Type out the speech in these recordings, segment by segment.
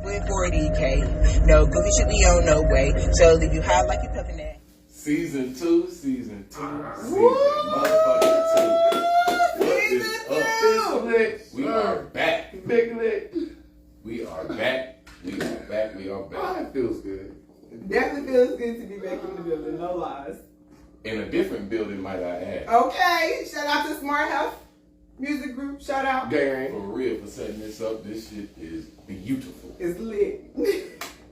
with 40K. No goofy shit we on no way. So leave you high like you puffin' that. Season 2, motherfucking 2. Season 2. We are back. Big lit. We are back. Oh, it feels good. Definitely feels good to be back in the building, no lies. In a different building, might I add. Okay, shout out to Smart Health Music Group. Shout out. Gang. For real, for setting this up. This shit is beautiful. It's lit.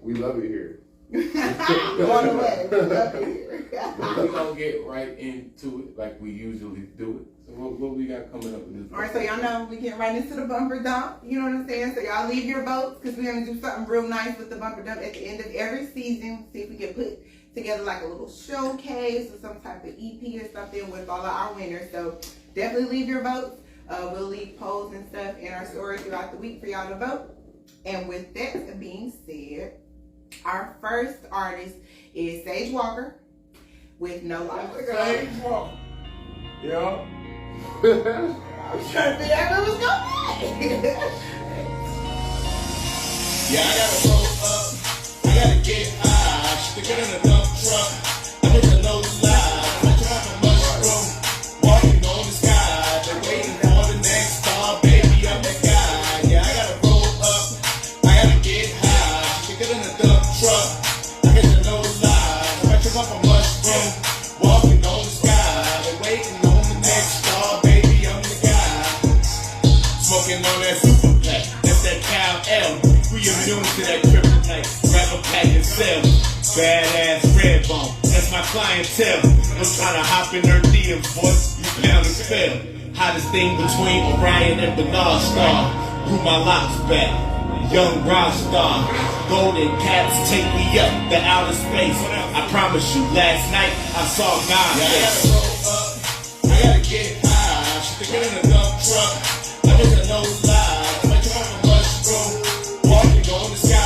We love it here. Going away. We love it here. We're gonna get right into it like we usually do it. So what we got coming up with this? All right, so y'all know we getting right into the bumper dump. You know what I'm saying? So y'all leave your votes because we're gonna do something real nice with the bumper dump at the end of every season. See if we can put together like a little showcase or some type of EP or something with all of our winners. So definitely leave your votes. We'll leave polls and stuff in our story throughout the week for y'all to vote. And with that being said, our first artist is Sage Walker with No Lies. Sage Walker. Yeah. I was trying to figure out what was going on. Yeah, I gotta roll up, I gotta get high, stick it in a dump truck, I hit the no lie, I drop a mushroom, walking on the sky, they're waiting for the next star, baby, I'm the guy. Yeah, I gotta roll up, I gotta get high, stick it in a dump truck, I hit the no lie, I drop a mushroom, walking on the sky, they're waiting on the next star, baby, I'm the guy. Smoking on that super pack, that's that Cal L. We immune to that kryptonite, grab a pack and sell. Badass red bone, that's my clientele. I'm trying to hop in her DMs, boy, you pound and spell. Hottest thing between Orion and Bernard Star. Grew my locks back, young rock star. Golden caps take me up the outer space. I promise you, last night I saw God. Yeah, I gotta roll up, I gotta get high. Stick it in a dump truck, I just a no lie. I drop a mushroom. Walking on the sky,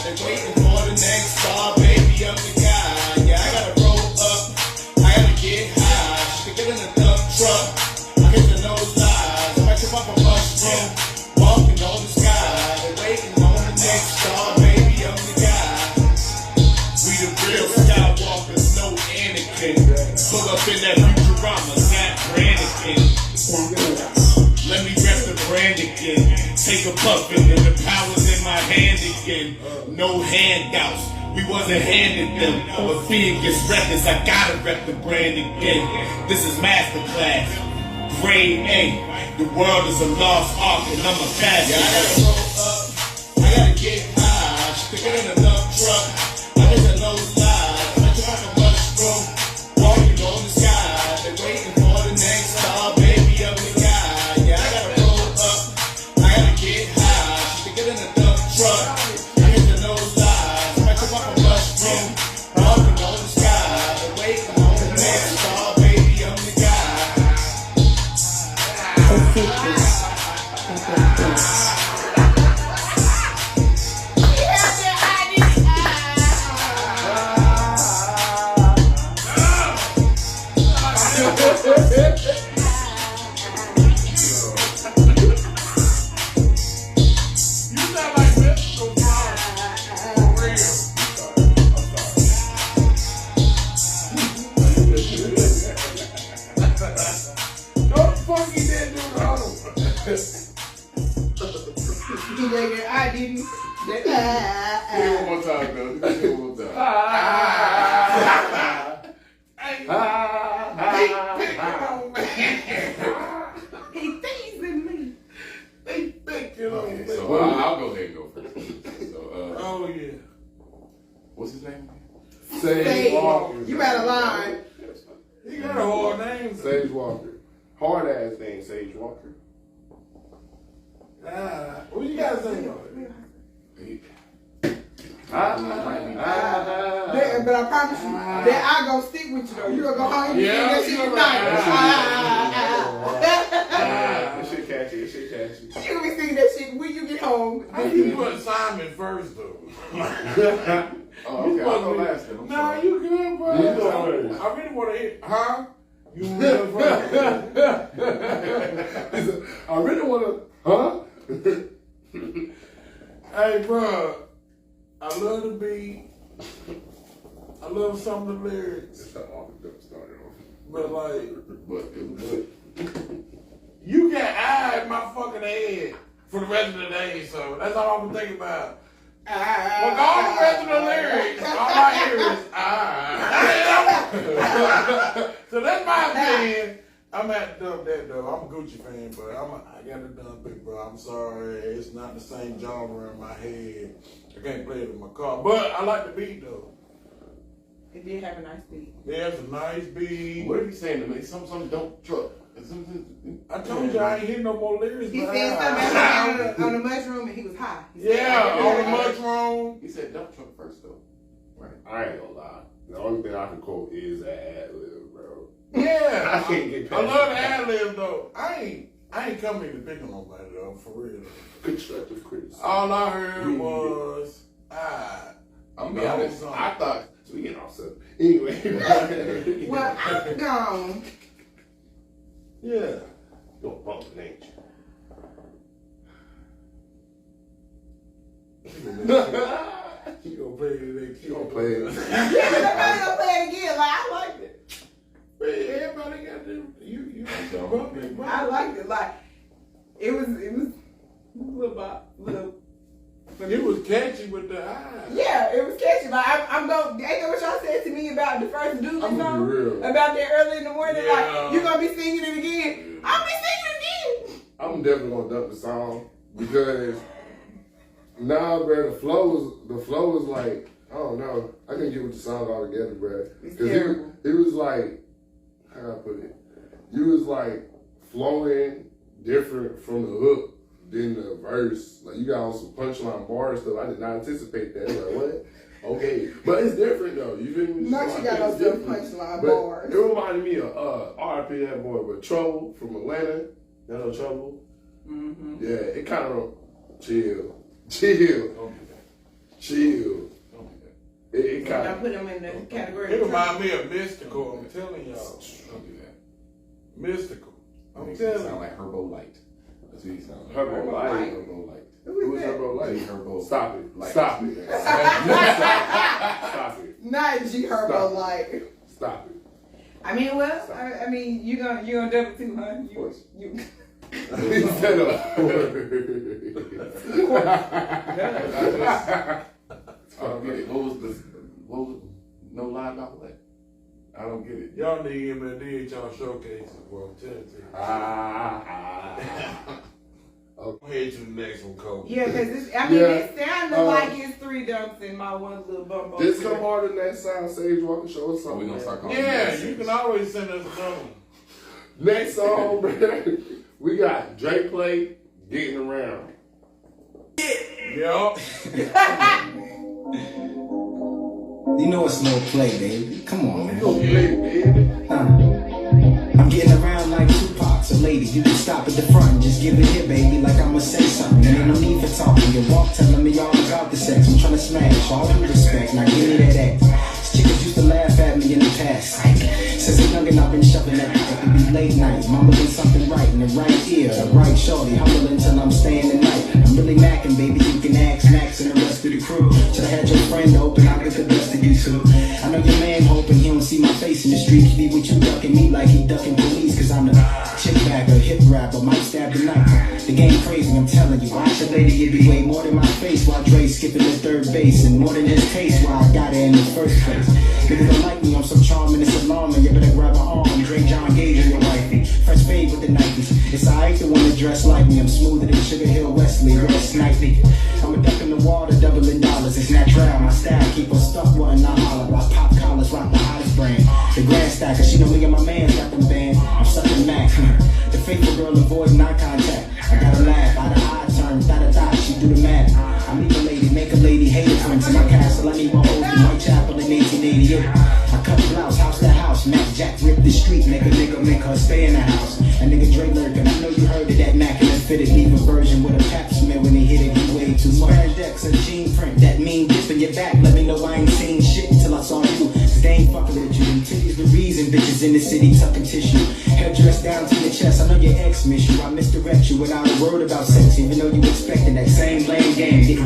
they're waiting for the next star, baby, I'm the guy. Yeah, I gotta roll up, I gotta get high, stick it in a dump truck, I hit the no lies, I chop up a mushroom, walking on the sky, they're waiting on the next star, baby, I'm the guy. We the real Skywalkers, no Anakin, pull up in that Futurama, Zach Brannigan. Let me rep the brand again. Take a puffin' and the power's in my hand again. No handouts, we wasn't handed them. But being gets records, I gotta rep the brand again. This is masterclass, grade A. The world is a lost art and I'm a fast. Yeah, I gotta roll up, I gotta get high. Stick it in a dump truck, I just a no lie. I drop a mushroom, walking on the sky. They're waiting for the next star, baby, I'm the guy. Yeah, I gotta roll up, I gotta get high. Stick it in a dump truck, I hit the no lies. I chop up a mushroom, walking on the sky. They're waiting on the next star, baby, I'm the guy. I didn't. One more time, though. One more time. He teasing me. They thinking on me. So I'll go ahead and go first. So, Oh, yeah. what's his name? Sage Walker. You better lie. He got a hard name. Sage Walker. Hard ass name, Sage Walker. What you guys think of it? But I promise you that I gonna stick with you though. You gonna go home and you Yeah, that shit you tonight. That shit catchy. That shit catchy. You gonna be singing that shit when you get home. I think you put Simon first though. Oh, okay. I'll go last then. I'm Nah, sorry. you good, bro. You go first. I really want to hit, huh? You want to first? I really want to, huh? Hey, bro. I love the beat. I love some of the lyrics. That's how all the dump started off. But like, But it was you can eye my fucking head for the rest of the day, so that's all I'm thinking about. With all the rest of the lyrics, all I hear is So that's my opinion. I'm at to dump that though. I'm a Gucci fan, but I gotta dump it, bro. I'm sorry, it's not the same genre in my head. I can't play it in my car, but I like the beat though. It did have a nice beat. Yeah, it's a nice beat. what are you saying to me? Some dope truck. I told you I ain't hear no more lyrics. He but said something on the mushroom and he was high. He said, Yeah, on the mushroom. He said dump truck first though. Right. I ain't gonna lie. The only thing I can quote is that ad-lib, bro. Yeah, I can't get past I love the that. ad-lib though. I ain't coming to pick on nobody though, for real. Constructive criticism. All I heard was, I'm gonna be honest. No, I thought We get off subject. Anyway. well, I'm gone. yeah. Don't bump the nature. You gonna play it next You gonna play it. Yeah, somebody gonna play it again. Like, I liked it. Man, everybody got to you bump it, bro. I liked it. Like, it was a little little. It was catchy with the eyes. Yeah, it was catchy. Like, I'm going. Ain't that what y'all said to me about the first Dooley I'm gonna song? be real. About that early in the morning. Yeah. Like, you gonna be singing it again? I'll be singing it again. I'm definitely gonna dump the song because nah, bro, the flow was like, I don't know. I couldn't get with the song all together, bro. It's Because terrible. it was like, how do I put it? You was like flowing different from the hook than the verse. Like you got on some punchline bar stuff. I did not anticipate that. Like what? Okay, but it's different though. You feel me? Not So you I got think no it's good different. punchline But bars. it reminded me of RP that boy, but Trouble from Atlanta. You know Trouble? Mm-hmm. Yeah, it kind of chill. don't do that. Don't do that. It And I kind of put them in the category. It remind me of Mystical, I'm telling y'all. Don't do that. Mystical. I'm Makes it telling sound you. like Herbo Light. That's what he sounds like. Herbo Light. Herbo Light. Who Who's is that? Herbo Light? Herbo. Stop it. Light. Stop it. Stop it. Not G Herbo Stop. like. Stop it. I mean, well, I mean, you gonna double too, huh? Of course. You. He said I don't get it. What was no lie about what? I don't get it. Y'all need him at DHR showcases, bro. I'm telling you. Go ahead to the next one, Kobe. Yeah, because it sounded like it's 3 dumps in my one little bump. This come harder than that sound. Sage Walker, show us So something. we gonna start calling Yeah, it you can always send us another one. Next song, bro. We got Drake Play, Getting Around. Yup. You know it's no play, baby. Come on, man. Go play, baby. I'm getting around like Tupac, so lady, you can stop at the front and just give it here, baby, like I'ma say something. Ain't no need for talking. You walk telling me all about the sex. I'm trying to smash, all due respect. Now give me that act. These chickens used to laugh at me in the past. Since a youngin' I've been shoving that it could be late night. Mumbling something right in the right ear, the right shorty, humbling until I'm staying the night. I'm really macking, baby. You can ask Max and the rest of the crew. Should've had your friend open, I'll get the best of you two. I know your man hoping he don't see my face in the streets. Be with you ducking me like he ducking police. Cause I'm the chick bagger, hip rapper, might stab the knife. The game crazy, I'm telling you. Watch the lady give me way more than my face while Dre skipping the third base. And more than his taste while I got it in the first place. Niggas don't like me, I'm so charming, it's alarming. You better grab her arm, Dre John Gage or your wifey. Fresh fade with the Nikes. It's alright to wanna dress like me. I'm smoother than Sugar Hill Wesley, real snipey. I'm a duck in the water, doubling dollars. It's natural, my style keep her stuck, wanting I holler. I pop collars, rock the hottest brand. The grand stacker, she know me and my man got them band. I'm sucking Mac. The faithful girl avoiding eye contact. I gotta laugh, out of eye turn, da-da-da, she do the math. I need a lady, make a lady hate a prince in my castle. I need my old in Whitechapel in 1888. I cut the blouse, house to house. Mac Jack rip the street, make a nigga make her stay in the house. A nigga Dre lurking, I know you heard of that Mac and the fitted leave a version with a pap smell when they hit it, you way too much. Spandex, a jean print, that mean dip in your back. Let me know I ain't seen shit until I saw you. Cause they ain't fucking with you. Titties the reason bitches in the city tucking tissue. Headdress down to your chest, I know your ex miss you. I misdirect you without a word about sex, even though you expecting that same lame game, didn't you?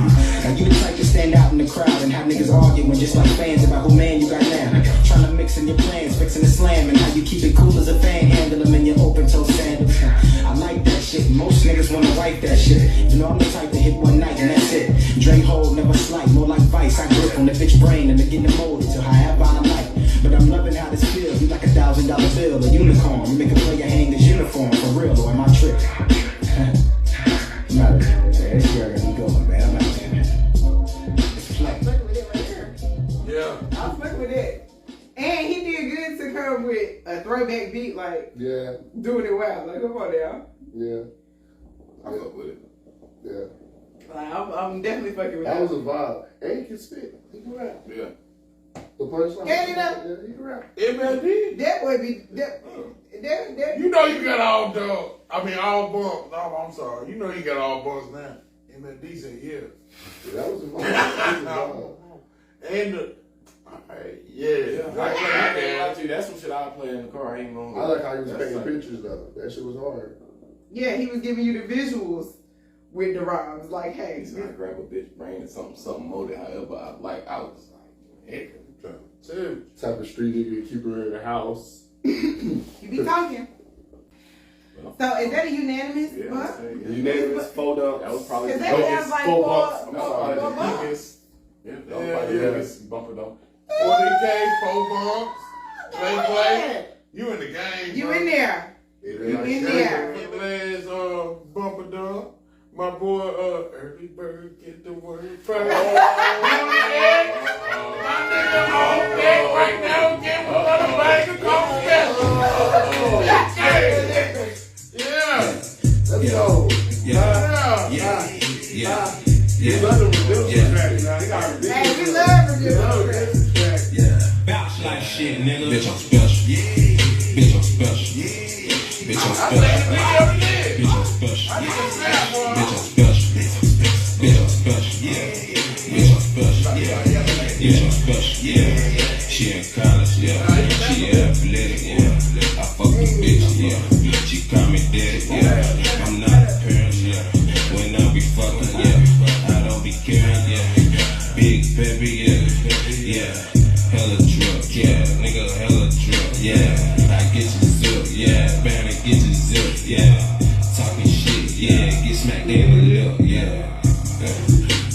Now you the type to stand out in the crowd. crowd and how niggas arguing just like fans about who man you got now. Trying to mix in your plans, fixing the slam, and how you keep it cool as a fan, handle them in your open toe sandals. I like that shit. Most niggas wanna wipe that shit. You know I'm the type to hit one night and that's it. Drain hold, never slight, more like vice. I grip on the bitch brain and to get the molded to however I like. But I'm loving how this feels. You like $1,000 bill, a unicorn. You make a player hang his uniform for real, or am I tripping? I'm out of here. This girl got me going, man. I'm out of here. It's play. I'm fucking with it right here. Yeah. I'm fucking with it. And he did good to come with a throwback beat, like Yeah, doing it well. Like, come on now. yeah, I fuck with it. yeah. Like, I'm definitely fucking with That that. was a vibe. And he can spit. He can rap. Yeah. The punchline. Can he Yeah, he can rap. MLD. That boy be that. You know you got all dog. I mean all bumps. No, I'm sorry. You know you got all bumps now. MLD said yeah. Yeah, that was a vibe. That was a vibe. And yeah. I can't lie to you. That's some shit I play in the car. I ain't gonna. I like how he was That's painting like- pictures though. That shit was hard. Yeah, he was giving you the visuals with the rhymes. Like, hey, He's gonna grab a bitch brain and something molded. However, I was like, heck. Too. Type of street nigga keep her in the house. you be talking. So is that a unanimous? Yeah, Huh? I'm saying, yeah. Unanimous photo. That was probably Cause the they biggest. have like four four bucks. That was probably the bucks. biggest. Yeah, that was Yeah, probably the yeah. biggest bumper though. 40K, 4 bumps. Play. Yeah. You in the game. You bro. in there? Yeah, You like in that. there? Last bumper dog. My boy early bird get the word first. My nigga on deck right now, give him another bag of coffee. Yeah. Let's go. Yeah. Love the redemption track, man. They got redemption Hey, we track. love They love reviews. redemption track. Bounce like shit, nigga. Bitch, I'm special. Bitch, I'm special. Bitch, I'm special. Bitch, I'm special. Bitch, I'm special. Bitch, I'm special. Bitch, I'm special. Bitch, I'm special. She in college, yeah. She athletic, yeah. I fuck the bitch, yeah. She call me daddy, yeah. I'm not a parent, yeah. When I be fucking, yeah. I don't be caring, yeah. Big baby, yeah. Yeah. Hella drug, yeah. Nigga, hella drug, yeah. I get you zip, yeah. Bound to get you zip, yeah. Talking shit, yeah. Get smacked in the lip, yeah.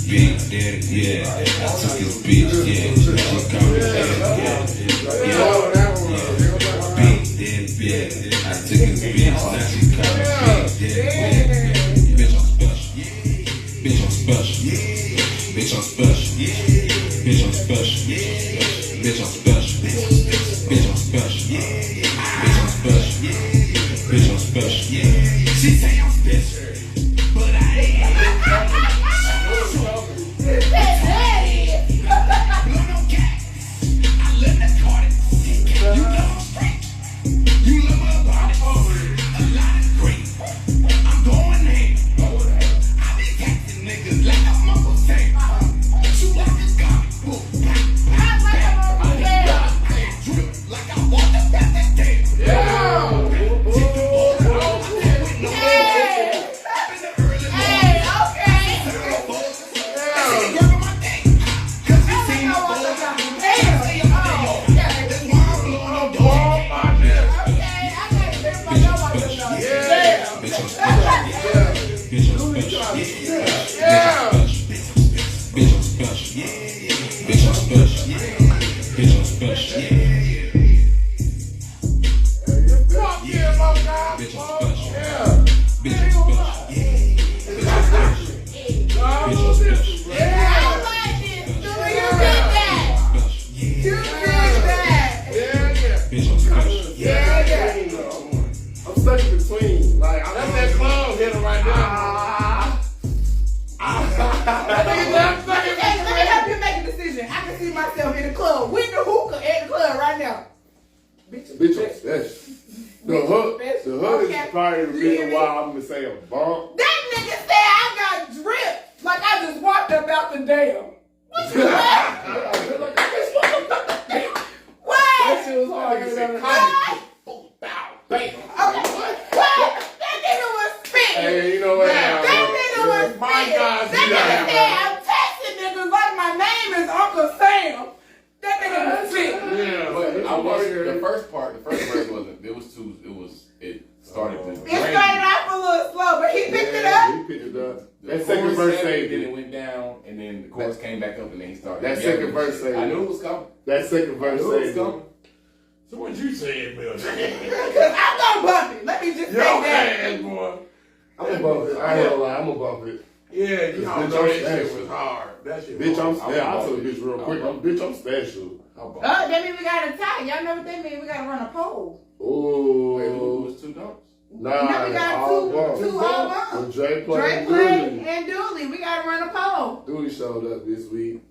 Big daddy, yeah. I took his bitch, yeah. She called me daddy, yeah. Big daddy, yeah. I took his bitch, now she call me big daddy, yeah. Bitch, I'm special. Bitch, I'm special. Bitch, I'm special. Bitch, I'm special. Bitch, I'm special. Bitch, I'm special. Bitch, I'm special. Bitch, I'm special. She say I'm special, but I ain't. Blood on cat. I live that Cardi. You know I'm straight. You love my body. A lot is great. I'm going ham. I be catching niggas like a mother tank. Shoot like a comic book. Drip like I want to pass that damn. Take the ball out. With no up in the early morning. Girl on my dick. 'Cause you seen my boy. That's why I'm blowing up dog. Bitch, I'm special. Bitch, I'm special. Bitch, I'm special. Bitch, I'm special. Bitch, I'm special. Bitch, I'm special. Fuck yeah, my guy. Bitch, I'm special. Yeah. Bitch, I'm special. Bitch, I'm special. Bitch, I'm special. Bitch, I'm special. I'm stuck in between. Like, That's that club hitter right there. Let me help you make a decision. I can see myself in the club with the hookah at the club right now. bitch, I'm special. The hook is probably the reason why I'm gonna say a bump. That nigga said I got drip like I just walked up out the dam. What you laughing? What? That shit was hard. Nigga said, What? Okay. What? That nigga was spitting. Hey, you know what? That nigga was My spitting. God, That you nigga got said I'm texting niggas like my name is then the chorus came back up, and then he started. That yelling second and verse shit. say- I knew it was coming. That second I verse knew it was said, coming. So what you saying, Bill? Because I'm gonna bump it. Let me just say Yo, that. ass, boy. I'm above it. I ain't gonna lie, I'm above it. Yeah, you Bitch, know I'm that shit special. was hard. That shit Bitch, I'm was hard. special. I'll tell the bitch real quick. Bitch, I'm special. How about Oh, that means we got to tie. Y'all know what that means? We got to run a poll. Ooh. Wait, who was 2 dumps? Nah, Now we got all two all bumps. When Dre Dre played Play and Dooley. We got to run a poll. Dooley showed up this week.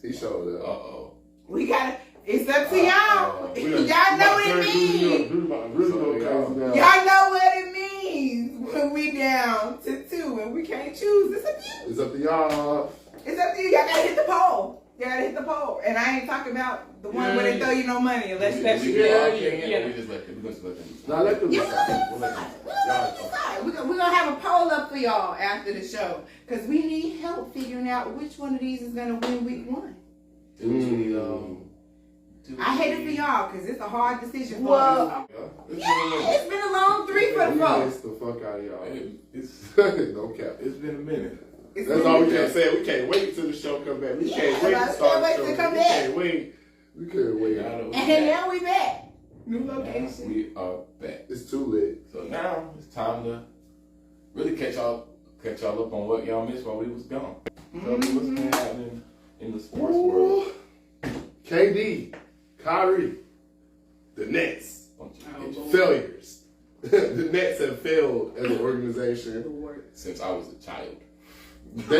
He showed up. Uh-oh. We got to. It's up to y'all. We Y'all done- know what we it about to turn means. Dooley up. Really go crazy now. Y'all know what it means when we down to 2 and we can't choose. It's up to you. It's up to y'all. It's up to you. Y'all gotta hit the poll. Y'all gotta hit the poll. And I ain't talking about the one where they throw you no money unless you We yeah. just let them. We just let them. Now let them Yeah, decide. we're gonna decide. We're gonna have a poll up for y'all after the show because we need help figuring out which one of these is gonna win week 1. I hate it for y'all because it's a hard decision for us. Yeah, it's been a long 3 for the We folks. miss the fuck out of y'all. It's No cap. it's been a minute. It's That's been- all we can say. We can't wait till the show come back. We can't wait I to start can't wait the to show. come We back. can't wait. We can't wait. Now that we And back. now we back. New location. We are back. It's too lit. So now it's time to really catch y'all up on what y'all missed while we was gone. So what's been happening in the sports world? KD, Kyrie, the Nets, Bunch of bitches. failures. The Nets have failed as an organization. Since I was a child. They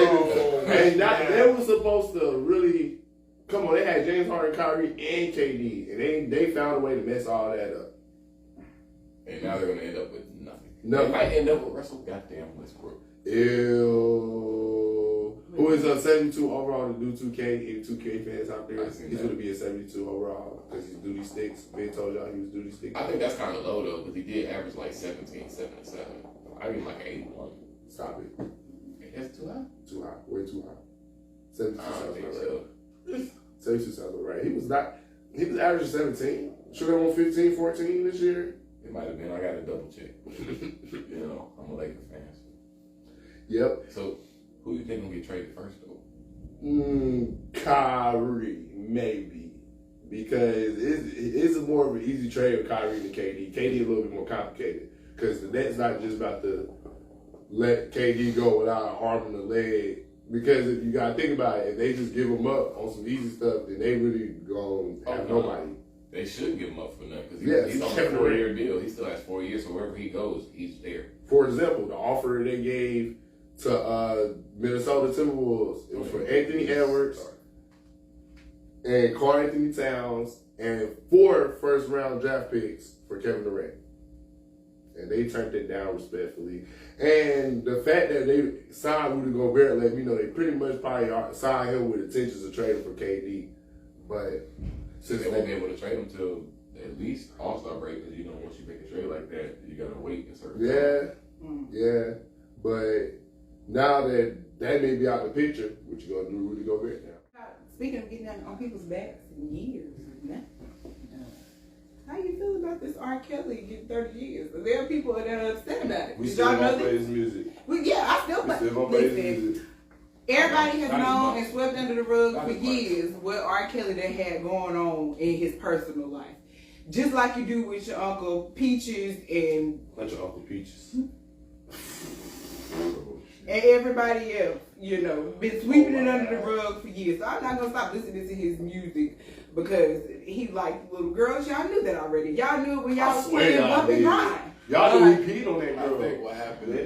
were supposed to really come on. They had James Harden, Kyrie, and KD, and they found a way to mess all that up. And now they're gonna end up with nothing. Nothing. They might end up with Russell goddamn Westbrook. Ew. Who is a 72 overall to do 2K? Any 2K fans out there? I He's seen going to that. be a 72 overall because he's duty sticks. Ben told y'all he was duty sticks. I think that's kind of low though, because he did average like 17, 7 and 7. I mean like an 81. Stop it. That's too high. Too high. Way too high. 72 I don't sounds think about so. right. 72 sounds about right. He was averaging 17. Should have won 15, 14 this year. It might have been. I got to double check. You know, I'm a Lakers fan. Yep. So who you think gonna get traded first though? Kyrie, maybe. Because it's more of an easy trade with Kyrie than KD. KD a little bit more complicated. Because the Nets not just about to let KD go without an arm and a leg. Because if you gotta think about it, if they just give him up on some easy stuff, then they really gonna have nobody. They should give him up for nothing because Yes, he's on a Kevin 4-year deal. He still has 4 years, so wherever he goes, he's there. For example, the offer they gave to Minnesota Timberwolves, it was for Anthony Edwards and Karl Anthony Towns and 4 first-round draft picks for Kevin Durant. And they turned it down respectfully. And the fact that they signed Rudy Gobert let me know they pretty much probably signed him with intentions of trading for KD. But Since they won't be able to trade him till at least All-Star break, because you know once you make a trade like that, you gotta wait a certain time. yeah. But now that may be out the picture, what you gonna do, Rudy Gobert now? Speaking of getting on people's backs in years, how you feel about this R. Kelly getting 30 years? There are people that are upset about it. We Did still y'all know gonna play that? his music. Well, yeah, I still We still gonna play. play his Listen, music. everybody has Not as known much. and swept under the rug Not for as much. years what R. Kelly that had going on in his personal life. Just like you do with your Uncle Peaches and Bunch of Uncle Peaches. everybody else, been sweeping it under the rug for years. So I'm not gonna stop listening to his music because he liked little girls. Y'all knew that already. Y'all knew it when y'all was playing Bump and Grind. Y'all Right. done repeat on that I girl. think what happened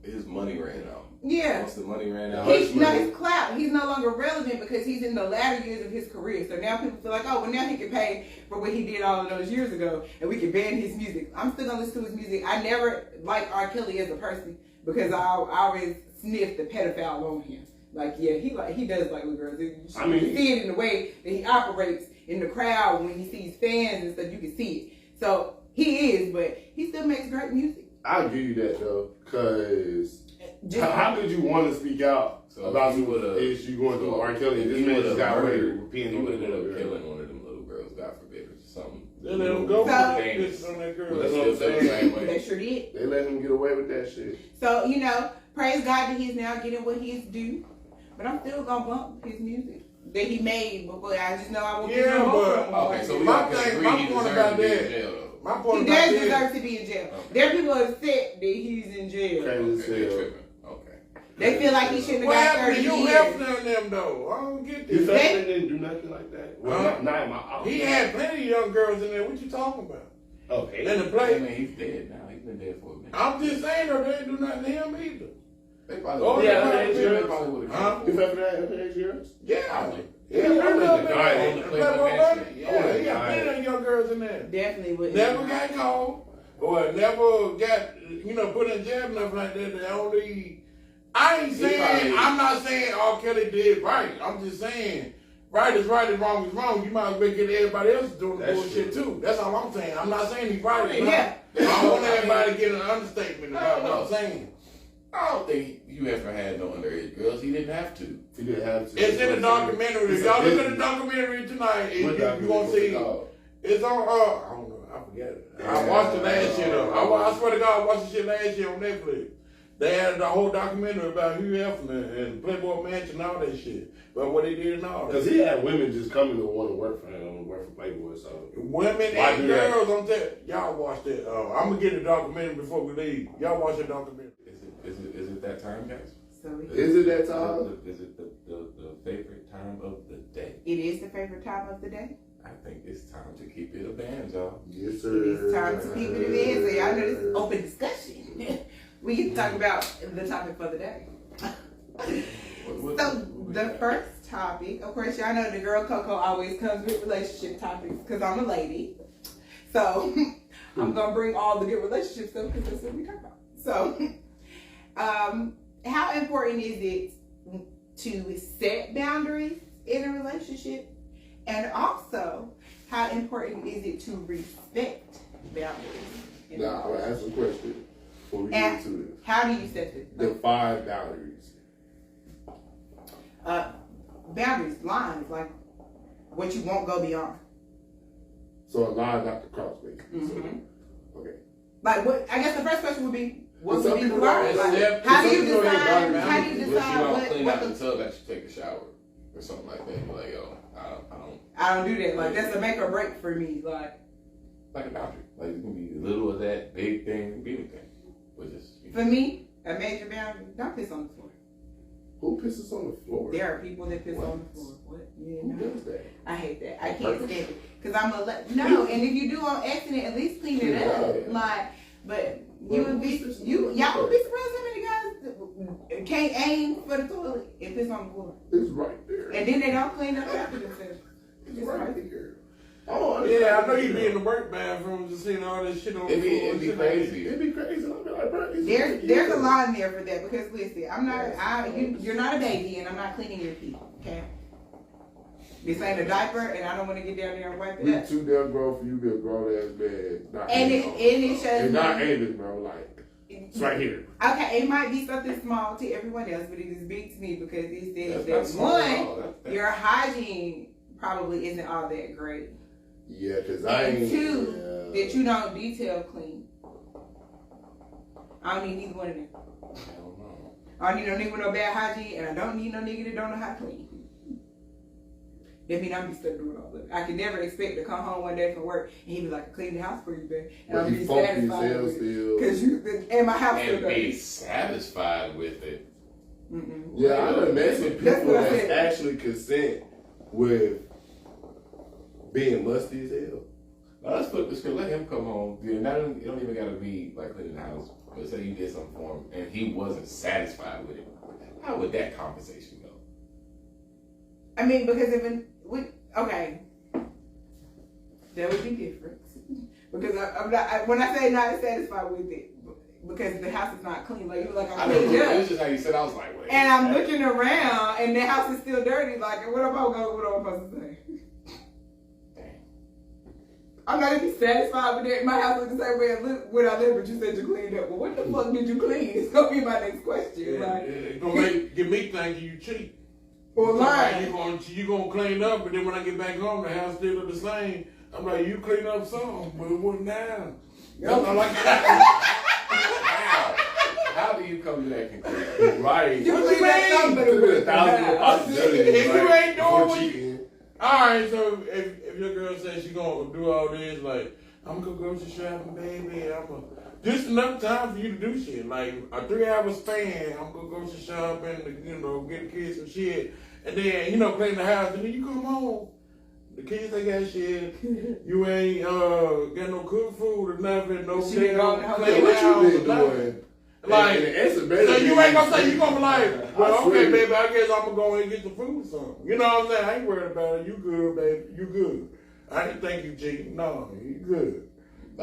is his money ran out. Yeah. Once the money ran out, He's not his clout. He's no longer relevant because he's in the latter years of his career. So now people feel like, oh, well, now he can pay for what he did all of those years ago, and we can ban his music. I'm still gonna listen to his music. I never liked R. Kelly as a person because I always sniffed the pedophile on him. Like, yeah, he does like little girls. You see it in the way that he operates in the crowd when he sees fans and stuff. You can see it. So he is, but he still makes great music. I'll give you that though, cause Just- how could you want to speak out So about if he some would've- issue going through with R. Kelly? If This he man would've just got away murdered, with peeing he on would have ended up the killing one of them little girls, God forbid, or something. They let him go. So- Bitch on that girl. Well, That's they what I'm still feel the saying. same They way. sure did. They let him get away with that shit. So, praise God that he's now getting what he's due. but I'm still gonna bump his music that he made. But I just know I won't Yeah, get no but- more. Okay, so we My all can thing- agree my he point deserves about to be in that- jail, though. My point He about does this, deserve to be in jail. Okay. There are people upset that he's in jail. Crazy as Okay, they hell. tripping. Okay. They feel like he shouldn't what have got happened to 30 you years. Hefner and them though? I don't get His this. family didn't do nothing like that. Well, Huh? not in my house. He had plenty of young girls in there. What you talking about? Okay. In the I play. mean, he's dead now. He's been dead for a minute. I'm just saying though, they didn't do nothing to him either. They probably Oh, would've- yeah, they probably would Huh? have. His family that underage girls? Yeah. Probably. Yeah, I I wouldn't love deny that. it. On the Playboy Mansion. Yeah, he got plenty of young girls in there. Definitely would. Never got caught or never got, put in jail, nothing like that. The only, I ain't He saying, probably- I'm not saying R. Kelly did right. I'm just saying, right is right and wrong is wrong. You might as well get everybody else doing the That's bullshit true. too. That's all I'm saying. I'm not saying he's right. Yeah. I don't want everybody to get an understatement about what No. I'm saying. I don't think you ever had no underage girls. He didn't have to. He didn't have to. It's in the documentary. It's If y'all a look at the business. documentary tonight, What you documentary gonna was it see. called? It's on, I don't know, I forget it. I watched it last year though. I swear to God, I watched the shit last year on Netflix. They had the whole documentary about Hugh Hefner and Playboy Mansion and all that shit. But what he did and all Because that. he had women just coming to want to work for him, work for Playboy. So Women Why and do that? girls, I'm telling y'all watch that. I'm gonna get the documentary before we leave. Y'all watch the documentary. Is it that time, guys? So is it that time? Is it the favorite time of the day? it is the favorite time of the day. I think it's time to keep it a band, y'all. Yes, It is time to keep it in. So y'all know this is Oh. open discussion. We can talk about the topic for the day. So the first topic, of course, y'all know the girl Coco always comes with relationship topics because I'm a lady. So I'm gonna bring all the good relationship stuff because that's what we talk about. So, how important is it to set boundaries in a relationship, and also how important is it to respect boundaries? in a Now, I'm going to ask a question before we And get into this. how do you set it? Define boundaries. Boundaries, lines, like what you won't go beyond. So a line not to cross, basically. So, Mhm. okay. Like what? I guess the first question would be, what But some would be the people line? don't Like, accept- how do some you people don't have decide? boundaries. How do you Unless you decide don't clean out what the the? tub that you take a shower or something like that. You're like, yo, I don't I don't do that. Like that's a make or break for me. Like like a boundary. Like it can be little of that, big thing, it can be anything. But just for me, a major boundary. Don't piss on the floor. Who pisses on the floor? There are people that piss on the floor. What? Yeah, Who no. does that? I hate that. I can't stand it. Cause I'm no. And if you do on accident, at least clean it up. Yeah. Like, but Well, you would be who's this- y'all would be surprised how many guys can't aim for the toilet and piss on the floor. It's right there. And then they don't clean up after themselves. It's right there. Oh, Yeah, I know you be in the work bathroom just seeing all this shit on the it'd floor. be and shit. crazy. It'd be crazy. I'd be like, bro, it's There's a line there for that because listen, I'm not you're not a baby and I'm not cleaning your feet, okay? This ain't a diaper and I don't want to get down there and wipe it We up. too damn grown for you to be a grown ass man. Not And aiming. it shows And not me. aiming, bro. Like, it's right here. Okay, it might be something small to everyone else, but it is big to me because it says That's that not small at one, all. That's- your hygiene probably isn't all that great. Yeah, because I And ain't. two, yeah. that you don't detail clean. I don't need neither one of them. I don't know. I don't need no nigga with no bad hygiene, and I don't need no nigga that don't know how to clean. That mean I'm be stuck doing all that. I can never expect to come home one day from work and he be like, I cleaned the house for you, babe. And But I'm he be funky as satisfied hell with it. still. Cause you, and my house still And be dirty. satisfied with it. Mm-mm. Yeah, I done met some That's people what I that said. actually consent with being musty as hell. Now let's flip the script. Let him come home. Yeah, not, it don't even gotta be like cleaning the house. But say you did something for him and he wasn't satisfied with it. How would that conversation go? I mean, because okay, that would be different. Because I'm not, when I say not satisfied with it, because the house is not clean, like you like I I'm know, cleaned it up. was just how you said. I was like, wait. And I'm looking around, and the house is still dirty. Like, what am I supposed to say? I'm not even satisfied with it. My house looks the same way when I live, but you said you cleaned up. Well, what the fuck did you clean? It's gonna be my next question. Yeah, Like, it's gonna get me thinking you cheat. or Like, lying. you gonna clean up, but then when I get back home, the house still look the same. I'm like, you clean up some, but it wasn't down. That's all I got. How do you come to that conclusion? Right. You What believe you that mean? somebody Could be would 1,000 possibilities. If you right? ain't doing Before what you- cheating. Alright, so if your girl says she gonna do all this, like, I'm gonna go grocery shopping, baby, just enough time for you to do shit. Like a 3-hour span, I'm gonna go grocery shopping, you know, get the kids some shit, and then, you know, clean the house, and then you come home. The kids ain't got shit. You ain't got no cooked food or nothing, no She been gone the whole clean day. the house What you or been nothing. doing? Like, And it's a so better you ain't gonna say you gonna be like, well, I okay, swear. baby, I guess I'm gonna go and get the food or something. You know what I'm saying? I ain't worried about it. You good, baby. You good. I didn't think you cheating. No, you good.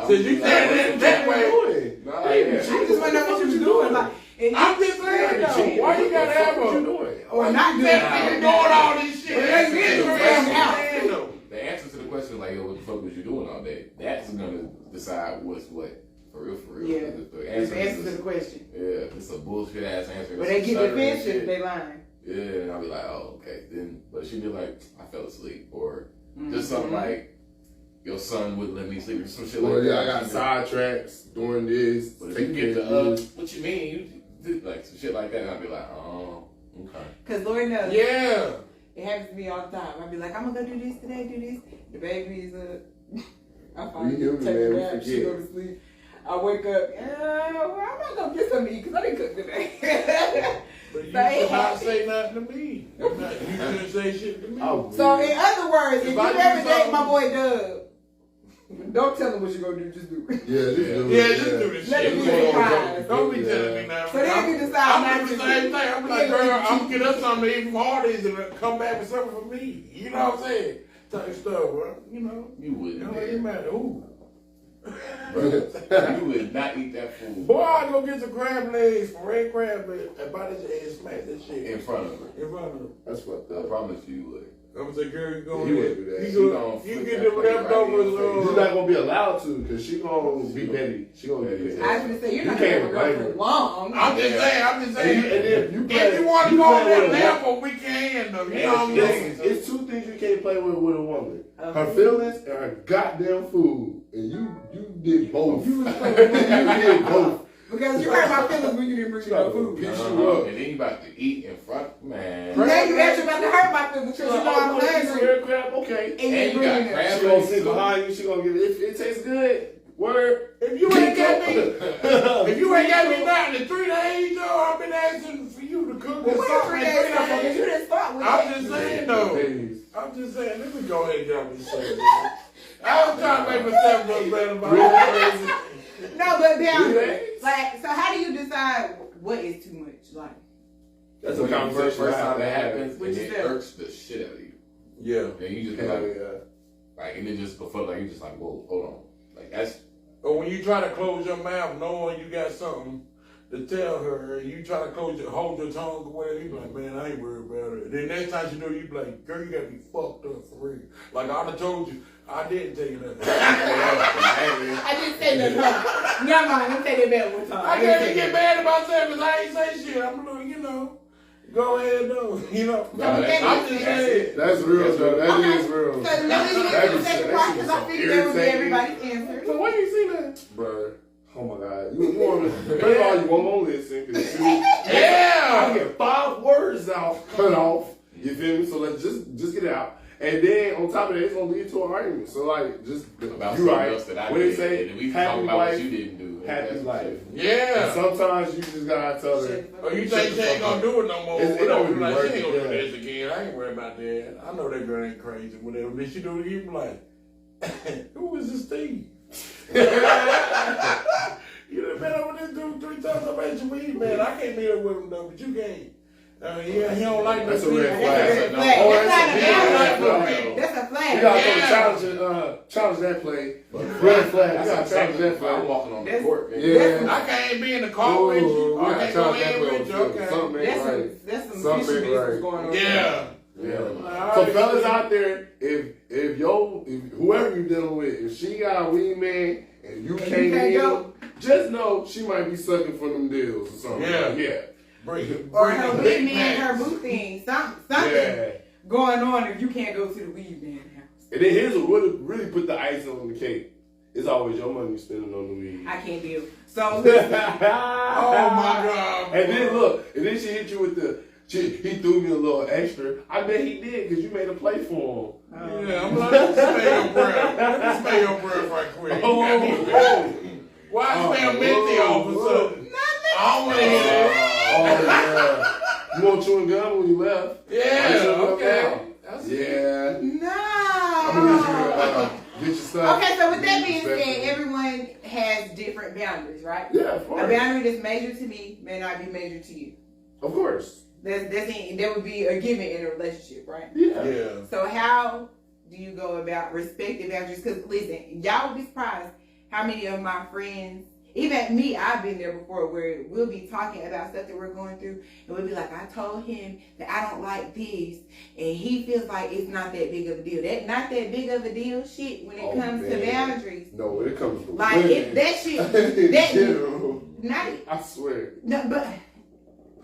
Since you said it that way, Nah, I yeah. just want to know what you was doing. Like, and I'm just saying though, why you gotta have What you a doing? or not doing you're it. doing all this shit? Well, that's it. That's Out. saying, though. The answer to the question, like, yo, what the fuck was you doing all day? That's gonna decide what's what. For real, for real. Yeah. The It's answer the answer is to the question. yeah, it's a bullshit ass answer. But they It's get stuttering and defensive, shit. they lying. Yeah, and I'll be like, oh, okay. Then, but she'd be like, I fell asleep, or Mm-hmm. just something like, your son wouldn't let me sleep, or some shit Well, like yeah, I that. got sidetracks doing this, But if taking you get care the of this. what you mean? You did like some shit like that, and I'd be like, oh, okay. Because Lord knows. Yeah. It happens to me all the time. I'll be like, I'm gonna go do this today, do this. The baby's I finally We human, take a man, we nap, she forget. go to sleep. I wake up, well, I'm not gonna get something to eat because I didn't cook today. But you So it should not happens. say nothing to me. You shouldn't say shit to me. Oh, So in other words, if If you I do ever date something- my boy Doug, don't tell him what you're gonna do, just do it. Yeah, just do Yeah, it. just do this Let shit. it be Don't- surprised. Don't be telling me now. So then you decide I'm not doing to the same do- thing. I'm Yeah, like, girl, you I'm cheat. gonna get us something to eat from Hardee's and come back with something for me. You know what I'm saying? Type stuff, bro. You know. You wouldn't. It don't man. even matter. Ooh. Bro, you would not eat that food Boy, I go get some crab legs, some red crab legs, and buy this ass and smash that shit in front of her. in front of them. That's fucked I up. promise you would. I'm gonna say, girl, you go You ahead. would do that. You She go, gonna you flip get that the plate right leftovers. in your face. You're not gonna be allowed to, because she gonna be petty. She gonna be petty. I was gonna say, you're You not can't gonna blame go her. for long. I'm just saying. I'm just saying. And then you play, If you want to you go play on that with a level, we can though. You know what I'm saying? It's two things you can't play with a woman. Her Okay. feelings and her goddamn food. And you did both. You was You playing did both. because you hurt my feelings when you didn't bring me no food. Piss you Uh-huh. up. And then you about to eat in front, man. Now you actually about to hurt my feelings because you know I'm hungry. Red crab, okay. And And you you got bring it up. crab She gonna legs sit too. behind you. She gonna give it. If it tastes good, word. If you ain't got me, If if you ain't got me nothing in 3 days, though, I've been asking for you to cook Well, and what something three in days 3 ago? days. You didn't start with I'm that. just saying though. Days. I'm just saying. Let me go ahead and drop this shit. Man. I was trying to make myself look better about Really? No, but down. Really? Like, so how do you decide what is too much? Like, That's When a the conversation first I time have that to have. happens, What and you it said? irks the shit out of you. Yeah. And you just be Hell like, yeah. like, and it just before, like, you just like, whoa, hold on. Like, that's, Or when you try to close your mouth knowing you got something to tell her, you try to hold your tongue or whatever, you be like, man, I ain't worried about it. Then next time you do it, you be like, girl, you gotta be fucked up for real. Like I done told you, I didn't tell you that. I didn't say nothing. Never mind. Let me take it back one time. I can't get mad at myself because I ain't say shit. I'm like, you know, go ahead though. You know, No, that's- I'm just saying. That's real, though. That Okay. is real. So let me get to That the is- second that part shit because is I so figured that would be irritating. everybody's answer. So why you see that? Bruh. Oh my God. You want to, first of all, you won't listen. Cause I Yeah. get 5 words out, cut off. You feel me? So let's just get it out. And then on top of that, it's gonna lead to an argument. So like, just about you something right. else that I What did. they say? And we Happy talking about wife, what you didn't do. happy That's life. shit. And Yeah. sometimes you just gotta tell her. Or you think she ain't gonna do it no more? It Whatever. don't You be like, she ain't gonna working, do yeah. this again. I ain't worried about that. I know that girl ain't crazy. Whatever. Did she do it? You be like, who is this Steve? You done been over this dude 3 times. I bet you weed, man. I can't meet up with him though, but you can't. Yeah, he don't like That's no a red people. flag. That's a red no. flag. Oh, That's that's not a a big bad red flag. flag. That's a You flag. gotta Yeah. challenge that play. Red flag. You That's gotta a challenge that I'm play. walking on the That's- court, man. Yeah. I can't be in the car Ooh, with you. we I gotta can't go challenge that in play. with you. Okay. Something ain't right. That's some Something fishy business right. going on. Yeah. Yeah. So fellas out there, if whoever you dealing with, if she got a weed man and you can't can't meet go? him, just know she might be sucking for them deals or something. Yeah. Yeah. Bring it. Or bring her the weed big man, her packs. boo thing, something Yeah. going on if you can't go to the weed man house. And then here's what really put the icing on the cake. it's always your money you spending on the weed. I can't deal. So listen, Oh my God. And then look, and then she hit you with he threw me a little extra. I bet he did because you made a play for him. Yeah, I'm like, smell your breath. Let me smell your breath right quick. You got me. Why smell minty all of a sudden? I don't want to hear that. Oh yeah. You want chewing gum when you left? Yeah, You okay. Yeah. no. I'm gonna get your stuff. Okay, so with that being Respect said, it. everyone has different boundaries, right? Yeah, of course. A boundary that's major to me may not be major to you. Of course. That would be a given in a relationship, right? Yeah. Yeah. So how do you go about respecting boundaries? Because listen, y'all will be surprised how many of my friends, even me, I've been there before, where we'll be talking about stuff that we're going through, and we'll be like, I told him that I don't like this, and he feels like it's not that big of a deal. That not that big of a deal shit when it comes to boundaries. No, when it comes to Like women, if that shit, in that general, not I swear. no, but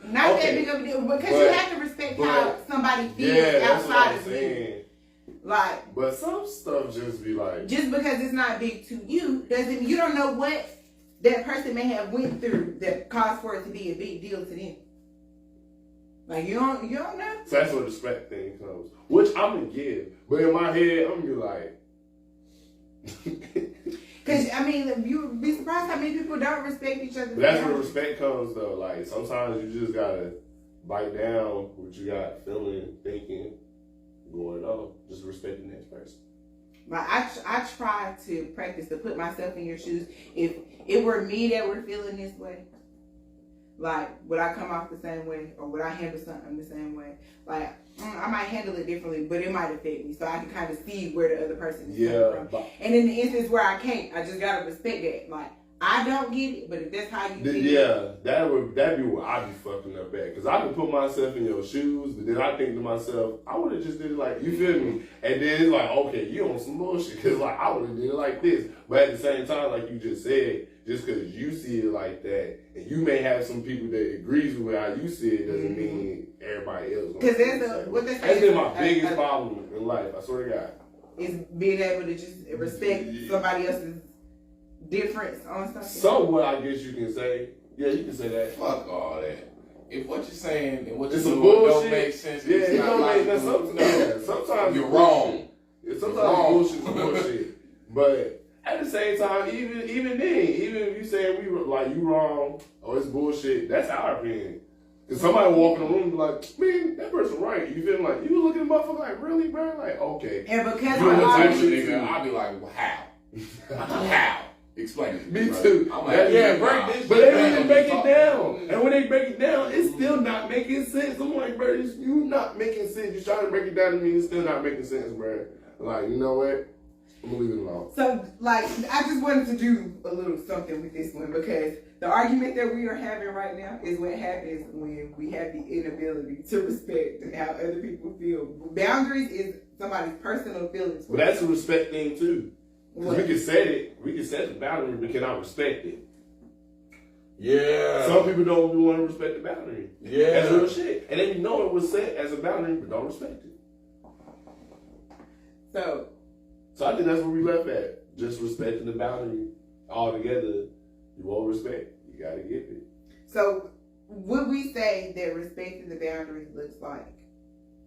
not Okay. that big of a deal because But- you have to respect how somebody feels Yeah, that's what outside I'm of you. saying. Like But some stuff just be like, just because it's not big to you doesn't you don't know what that person may have went through that caused for it to be a big deal to them. Like you don't know. so that's where the respect thing comes, which I'm gonna give. But in my head, I'm gonna be like, Because I mean, you would be surprised how many people don't respect each other. but that's where respect comes though. Like sometimes you just gotta bite down what you got feeling, thinking, going on. Just respect the next person. Like I try to practice to put myself in your shoes. If it were me that were feeling this way, like would I come off the same way or would I handle something the same way? Like I might handle it differently, but it might affect me. So I can kind of see where the other person is coming from. but And in the instance where I can't, I just gotta respect that. Like I don't get it, but if that's how you feel, that'd be where I'd be fucking up at. Cause I can put myself in your shoes, but then I think to myself, I would have just did it like, you feel me? And then it's like, okay, you on some bullshit. Cause like I would have did it like this. But at the same time, like you just said, just cause you see it like that, and you may have some people that agrees with how you see it, doesn't mean everybody else. Because That's been my biggest problem in life. I swear to God. is being able to just respect somebody else's difference on something. Somewhat, I guess you can say. Yeah, you can say that. Fuck all that. If what you're saying and what you're It's some doing don't bullshit. make sense, Yeah, it's it not don't make no logical. sense. Sometimes You're wrong. Yeah, sometimes Wrong. bullshit's bullshit. But at the same time, even if you say we were like you wrong or it's bullshit, that's our opinion. Cause somebody walk in the room and be like, man, that person right. You feel like you look at the motherfucker like, really, bro? Like, okay. And because You I know the type of always, nigga, I'll be like, well, how? How? Explain it to Me bro. too. I'm like, Yeah, nah. break this But shit they down. really break it down. And when they break it down, it's still not making sense. I'm like, bro, you not making sense. You're trying to break it down to me, it's still not making sense, bro. Like, you know what? I'm gonna leave it alone. so like I just wanted to do a little something with this one because the argument that we are having right now is what happens when we have the inability to respect how other people feel. Boundaries is somebody's personal feelings. But that's a respect thing too. 'Cause What? we can set it, we can set the boundary, but cannot respect it. Yeah. Some people don't want to respect the boundary. Yeah. That's real shit. And then you know it was set as a boundary, but don't respect it. So I think that's where we left at. Just respecting the boundary altogether. You won't respect. You gotta give it. So, would we say that respecting the boundaries looks like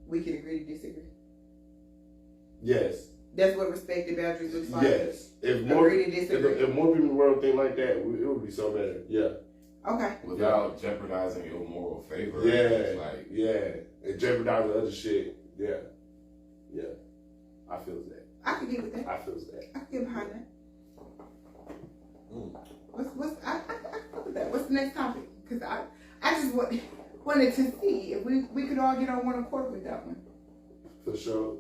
we can agree to disagree? Yes. That's what respecting boundaries looks like? Yes. If more, Agree to disagree? if more people in the world think like that, it would be so better. Yeah. Okay. Without jeopardizing your moral favor. Yeah. It's like, Yeah. It jeopardizes other shit. Yeah. Yeah. I feel that. I can get with that. I feel that. I can get behind that. What's I can with that. What's the next topic? Because I just wanted to see if we could all get on one accord with that one. For sure.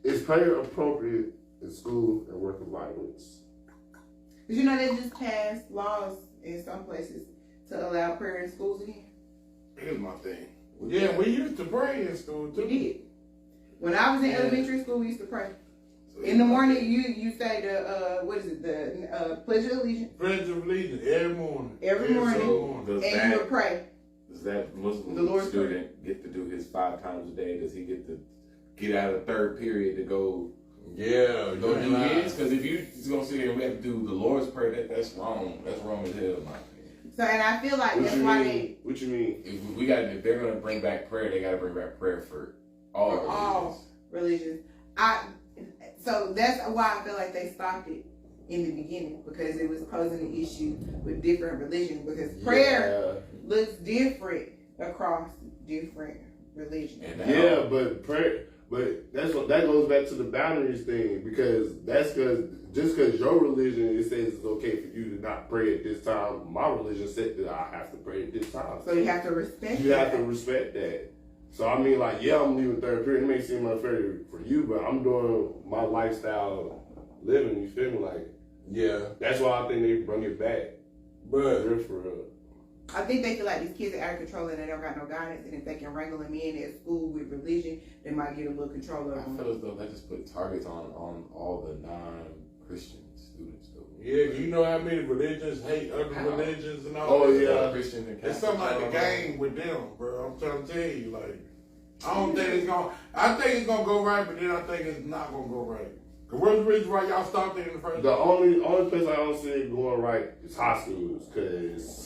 Is prayer appropriate in school and work of violence? Did you know they just passed laws in some places to allow prayer in schools again? Here's my thing. Yeah, we used to pray in school We too. did. When I was in elementary school, we used to pray. In the morning, you say the the Pledge of Allegiance, Pledge of Allegiance every morning. Every morning. single morning. does and you would that, pray. does that The Muslim Lord's student get to do his 5 times a day? Does he get to get out of third period to go Yeah, Go do his, because if you just gonna sit here and we have to do the Lord's Prayer, that's wrong. That's wrong as hell, in my opinion. So, and I feel like What that's you why mean? What you mean? If they're gonna bring back prayer, they gotta bring back prayer for all For all religions. So that's why I feel like they stopped it in the beginning, because it was posing an issue with different religions, because prayer looks different across different religions. Yeah, but prayer, but that goes back to the boundaries thing, because just because your religion it says it's okay for you to not pray at this time, my religion said that I have to pray at this time. So you have to respect. You have to respect that. So I mean, like, yeah, I'm leaving third period. It may seem unfair for you, but I'm doing my lifestyle living. You feel me? Like, yeah, that's why I think they bring it back. but For real. I think they feel like these kids are out of control and they don't got no guidance, and if they can wrangle them in at school with religion, they might get a little control of I them. feel as though they just put targets on all the non-Christian students, though. yeah, you know how many religions hate other How? religions and all Oh, that? yeah. Christian and It's Catholic. something like the game with them, bro. I'm trying to tell you, like, I don't think it's gonna. I think it's gonna go right, but then I think it's not gonna go right. Cause what's the reason why y'all stopped it in the first The place? only place I don't see it going right is high schools, cause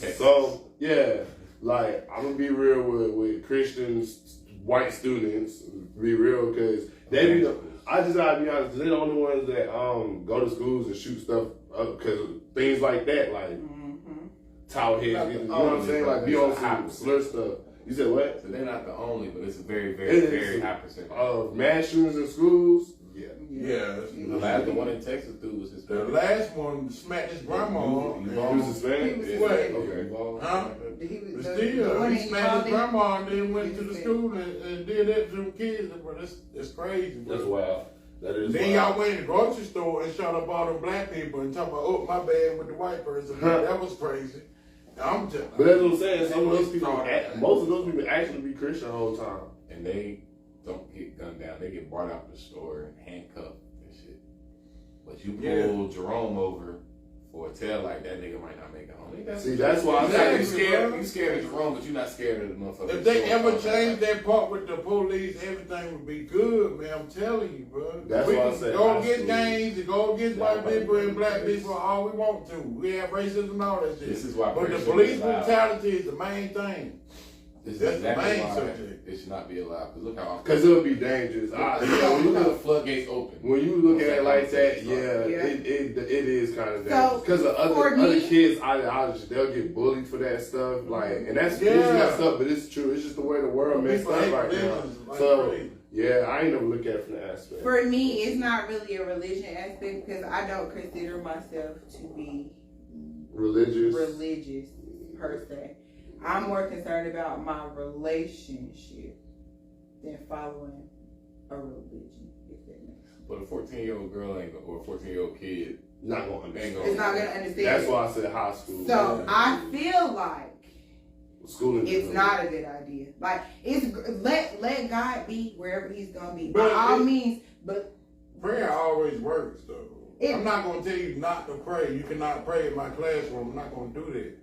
like I'm gonna be real with Christians, white students, be real, cause they be. I just gotta be honest, they're the only ones that go to schools and shoot stuff up, cause things like that, like tout heads, you know what I'm saying, like be on some slur stuff. You said what? So they're not the only, but it's a very, It very, is. very high percentage. Mass shootings in schools. Yeah, The last one in Texas, dude, was his the last one smacked his grandma. He was Hispanic. He was What? Okay. Huh? He was But the still, one he that smacked his called grandma and then went He to the was school and did that to them kids. Bro, that's crazy, bro. That's wild. That is Then wild. y'all went to the grocery store and shot up all them black people and talking about, oh, my bad with the white person. That was crazy. I'm just. But that's what I'm saying. Some of those people, most of those people actually be Christian the whole time. And they don't get gunned down. They get brought out the store and handcuffed and shit. But you pull Jerome over for a tail like that, nigga might not make it home. See, that's why You scared of Jerome, but you're not scared of the motherfucker. If they ever change that part with the police, everything would be good, man. I'm telling you, bro. That's we why I can said go high against school. gangs and go against white Yeah, people and black race. people all we want to. We have racism and all that shit. This is why but the racism police is allowed. brutality is the main thing. This is That's exactly the main why subject. it should not be allowed. Because look how often. Because it would be dangerous. Look how the floodgates open. When you look at it like that, Yeah. it is kind of So, dangerous. Because the for other me- kids, they'll get bullied for that stuff. Like, and that's it's messed up, but it's true. It's just the way the world messed People up hate right now. religions like So, crazy. yeah, I ain't never look at it from that aspect. For me, it's not really a religion aspect, because I don't consider myself to be Religious. per se. I'm more concerned about my relationship than following a religion. If that makes sense. But a 14-year-old girl or a 14-year-old kid Not going to understand. It's not gonna understand. That's why I said high school. So I feel like Schooling is it's not a good idea. Like let God be wherever He's gonna be. But By all it- means, but Prayer always works, though. It- I'm not going to tell you not to pray. You cannot pray in my classroom. I'm not going to do that.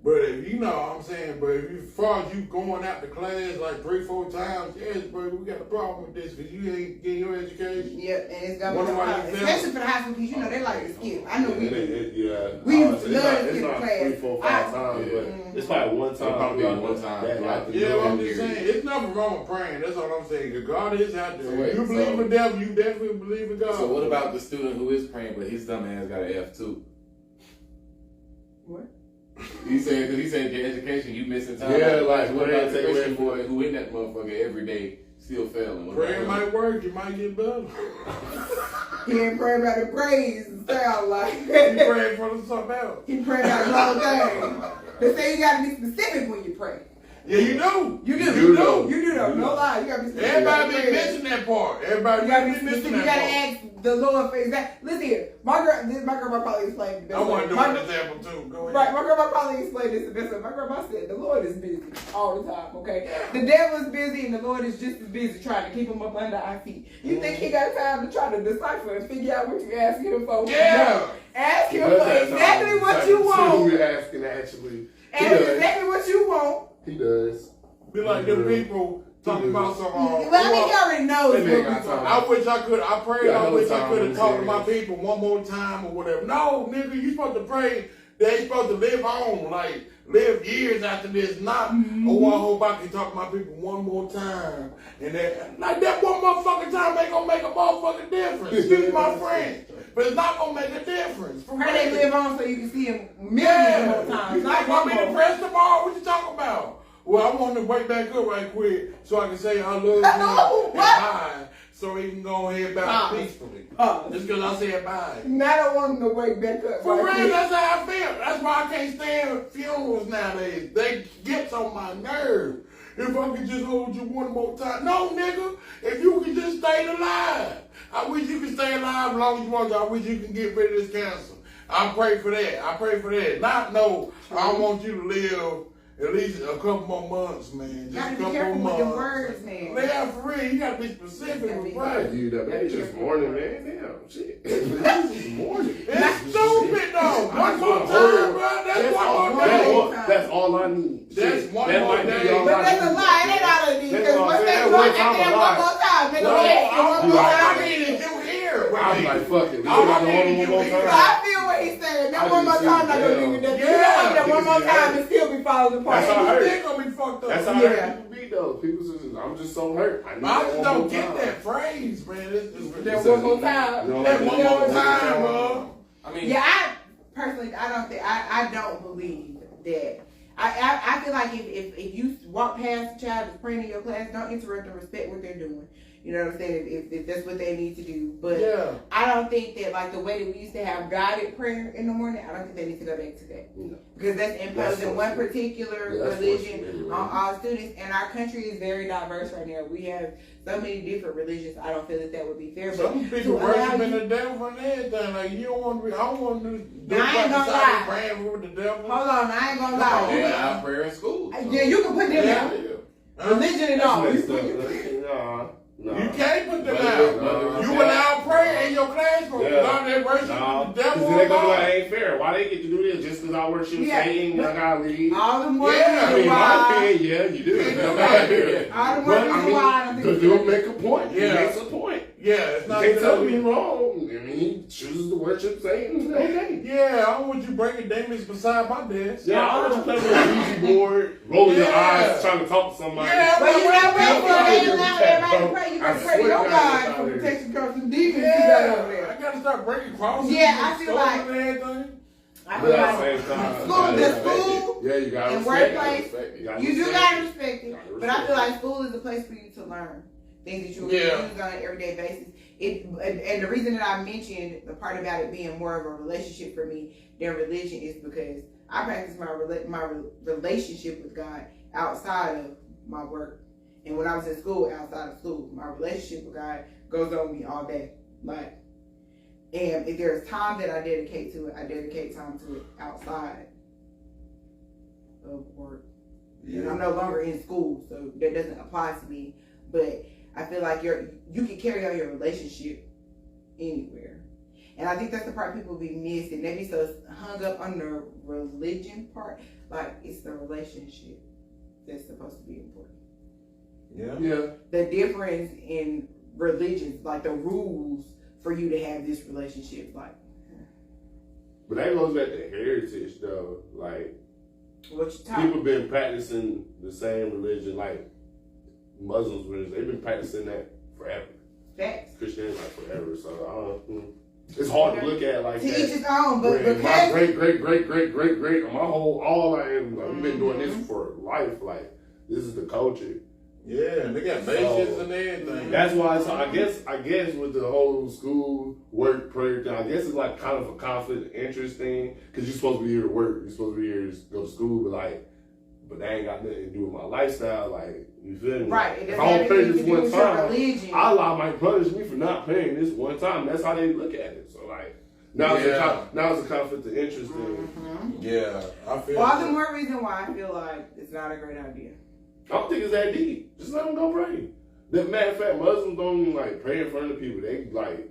But if you know what I'm saying, but if you, as far as you going out to class like 3-4 times, yes, bro, we got a problem with this because you ain't getting your education. yeah, and it's gonna Wonder be why hard, you feel- especially for the high school kids. You know they like to skip. I know we do. Yeah. We used to It's love not- to It's skip not class. 3, 4, 5 times, Yeah. but it's probably one time. probably throughout one the- time that throughout after the Yeah, year. I'm just saying, it's nothing wrong with praying. That's all I'm saying. 'Cause God is out there. So wait, If you believe so- in the devil, you definitely believe in God. So what about the student who is praying, but his dumb ass got an F too? What? He said, because he said your education, you missing time. Yeah, like, what praying about the take away Christian from- boy who in that motherfucker every day still failing? What Prayer about him? might work. You might get better. He ain't praying about the praise. Sound like You praying for something else. he praying about the whole thing. They say you gotta be specific when you pray. Yeah, you do. You do. You You know. do. You do though. No lie. You gotta be specific. Everybody about be prayer. missing that part. Everybody You gotta be be missing specific. You that gotta part. ask the Lord for exact. Listen here, my grandma probably explained it the I best want way. to do My- an example too. Go ahead. Right, my grandma probably explained this the best way. My grandma said the Lord is busy all the time, okay? The devil is busy and the Lord is just as busy trying to keep him up under our feet. You think he got time to try to decipher and figure out what you asking him for? Yeah. No. Ask him Does for that exactly time. what you Who want. we asking actually? He Ask does. exactly what you want. He does. Be like them people Talking about some. Well, I mean, he already knows That what nigga we got talking. I wish I could. I prayed. Yeah, I wish I time could have on talked to my this. people one more time or whatever. No, nigga, you supposed to pray. They supposed to live on, like live years after this. Not oh, I hope I can talk to my people one more time, and that like that one motherfucking time ain't gonna make a motherfucking difference. Excuse my French, but it's not gonna make a difference. For Pray they real. live on so you can see him millions Yeah, more times. you Not want me one to more. press tomorrow? What you talking about? Well, I want to wake back up right quick so I can say I love you Oh, and what? bye, so he can go ahead back peacefully. Just because I said bye. Now I don't want him to wake back up. For right real, quick. that's how I feel. That's why I can't stand funerals nowadays. They get on my nerves. If I could just hold you one more time. No, nigga. If you could just stay alive. I wish you could stay alive as long as you want to. I wish you can get rid of this cancer. I pray for that. I pray for that. Not no, I want you to live at least a couple more months, man. You Just a gotta be couple careful more with your months. words, man. Yeah, for real. You gotta be specific with I prayer. give you that, man. It's just morning, man. Damn, shit. It's just morning. It's stupid though. One more time, bro. That's one more day. That's all I need. That's Shit, one that more might be day. all But I that's a need. lie. It ain't all of these. That's Because what I'm once saying. they One drop, time and then a one lie. more time. They No, go ahead and one more all time. I need is you here. I'm like, fuck it. We All got I the need is one more you So here. time. I feel what he's saying. That I one more can see time, not gonna it, give you that. yeah. You know that You one can more see time it. and still be falling apart. That's all You hurt. still gonna be fucked up. That's how Yeah. hurt people be though. People just, I'm just so hurt. I need I that just one don't more get time. that phrase, man. It's That one more time. You know, That like, one more time, bro. I mean, Yeah, I personally, I don't believe that. I feel like if you walk past a child that's praying in your class, don't interrupt and respect what they're doing. You know what I'm saying? If that's what they need to do. But Yeah. I don't think that like the way that we used to have guided prayer in the morning, I don't think they need to go back to that. No. Because that's imposing That's one forced. particular Yeah, that's religion forced. on all students. And our country is very diverse right now. We have so many different religions. I don't feel that would be fair. But Some people to allow worshiping you- the devil and everything. Like you don't want to be. I don't want to do Now, I ain't gonna lie. praying with the devil. Hold on, I ain't gonna they lie. have prayer in school. so- Yeah, you can put them Yeah. out. Religion and all. That's messed up. No. You can't put them But- out. but- You allow prayer in your classroom. Yeah. You know they worship No, the devil. because they gonna be like, or ain't fair. Why they get to do this just because I worship Yeah. Satan? I gotta leave. All the more Yeah, I reason mean, my why. opinion, yeah, you do. Yeah. All the more But reason I mean, why I don't think because you he'll make a point. He Yeah. makes a point. Yeah, it's You not. can't tell good. me wrong. I mean, he chooses to worship Satan. Okay. Yeah, I don't want you bringing demons beside my desk. Yeah, I want you playing with a Ouija board, rolling your Yeah. eyes, trying to talk to somebody. Yeah, But you know what? Yeah. They allow everybody to pray. You I gotta pray to swear your to God, God that's for how it is. protection from some demons you got over Yeah, there. I gotta start breaking crosses. Yeah, I and feel stones like- and everything. I But feel at the like same time, school, you gotta the respect school, it. Yeah, you gotta and respect it. workplace, Respect it. you do respect gotta it. respect it. Gotta But I feel respect like school is a place for you to learn things that you will Yeah. use on an everyday basis. And the reason that I mentioned the part about it being more of a relationship for me than religion is because I practice my relationship with God outside of my work. And when I was in school, outside of school, my relationship with God goes on me all day. Like, and if there's time that I dedicate to it, I dedicate time to it outside of work. And I'm no longer in school, so that doesn't apply to me. But I feel like you can carry on your relationship anywhere. And I think that's the part people be missing. They be so hung up on the religion part. Like, it's the relationship that's supposed to be important. Yeah. Yeah. The difference in religions, like the rules for you to have this relationship, like, But that goes back to heritage, though. Like, what you talk. people been practicing the same religion, like Muslims, they've been practicing that forever. Facts. Christianity, like forever. So, I don't know. It's hard to look at like To that. each his own, but When my because great, my whole, all I am, like, we've been doing Mm-hmm. this for life. Like, this is the culture. Yeah, and they got nations and everything. That's why it's, I guess with the whole school work prayer thing, I guess it's like kind of a conflict of interest thing because you're supposed to be here to work, you're supposed to be here to go to school, but that ain't got nothing to do with my lifestyle. Like, you feel me? right, it If doesn't I don't have pay anything this to do one with your time, religion. Allah might punish me for not paying this one time. That's how they look at it. So like now it's a conflict of interest thing. Mm-hmm. Yeah, I feel. All the more reason why I feel like it's not a great idea. I don't think it's that deep. Just let them go pray. The matter of fact, Muslims don't even like pray in front of people. They like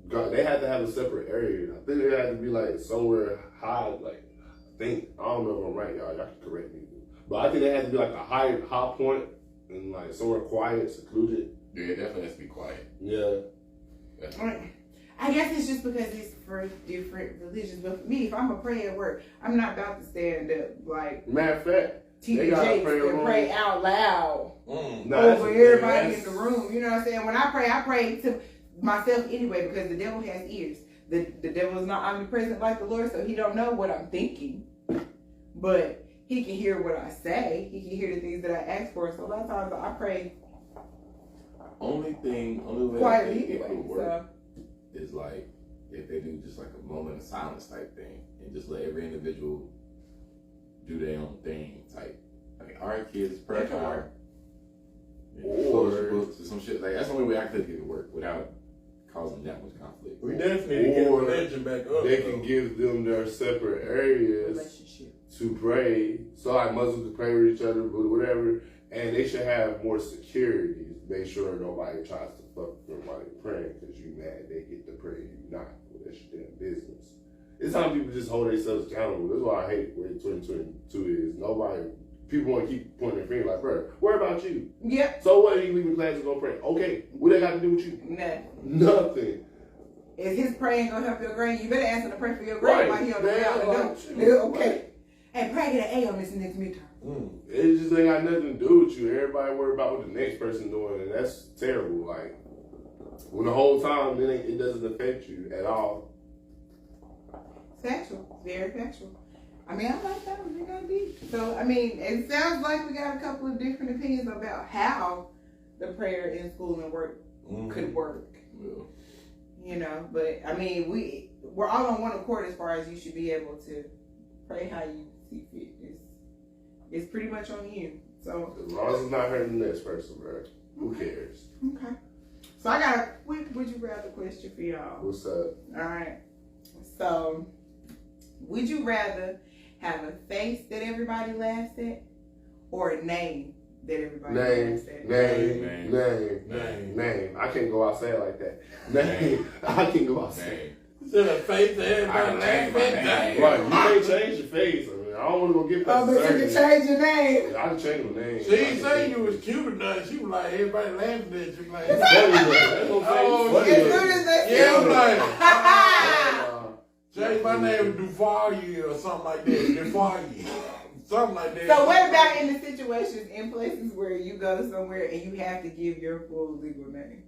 God. They have to have a separate area. I think they have to be like somewhere high. Like I don't know if I'm right, y'all. Y'all can correct me. But I think they have to be like a high point and like somewhere quiet, secluded. Yeah, it definitely has to be quiet. Yeah. I guess it's just because it's for different religions. But for me, if I'm gonna pray at work, I'm not about to stand up like Matter of fact, T.D. they got a Jakes prayer and room. pray out loud Nah, that's- over everybody that's- in the room. You know what I'm saying? When I pray to myself anyway, because the devil has ears. The devil is not omnipresent like the Lord, so he don't know what I'm thinking. But he can hear what I say. He can hear the things that I ask for. So a lot of times I pray Only way I quietly think it anyway. would work So is like if they do just like a moment of silence type thing and just let every individual do their own thing type. Like, all right, kids, prayer That could time. work. Yeah, close your books or some shit. Like that's the only way I could get it work without causing that much conflict. We definitely need to get Or religion back up. They can give them their separate areas relationship. to pray. So like Muslims can pray with each other, but whatever. And they should have more security. Make sure nobody tries to fuck them while they're praying because you mad they get to pray, you not. Well, that's your damn business. It's time people just hold themselves accountable. That's why I hate where 2022 is. People want to keep pointing their finger like, bro, worry about you. Yep. So what are you leaving class and go pray? Okay, what that got to do with you? Nothing. Nothing. Is his praying gonna help your grade? You better ask him to pray for your grade Right. while he on the way out the Man, door. like, shit. Yeah, okay. And pray get an A on this next midterm. It just ain't got nothing to do with you. Everybody worry about what the next person doing, and that's terrible. Like, when the whole time it doesn't affect you at all. Factual. Very factual. I mean, I like that one. They got deep. So, I mean, it sounds like we got a couple of different opinions about how the prayer in school and work could work. Well, You know, but I mean, we're all on one accord as far as you should be able to pray how you see fit. It's pretty much on you. So, As long as it's not hurting the next person, bro. Who cares? okay. So I got a quick would you rather question for y'all. What's up? All right. So, would you rather have a face that everybody laughs at or a name that everybody laughs at? Name. I can't go outside like that. Name. I can't go outside. man. Instead of face to everybody change laughing my at name. Right, you can't change your face. I mean, I don't want to go get Oh, but you can change your name. I can change my name. She didn't say you was cute enough. She was like, everybody laughing at you. Like, That's what Oh, I'm saying. As soon as they yeah, I'm like, Uh, change my name to Dufayi or something like that. Dufayi. Something like that. So what about in the situations in places where you go somewhere and you have to give your full legal name?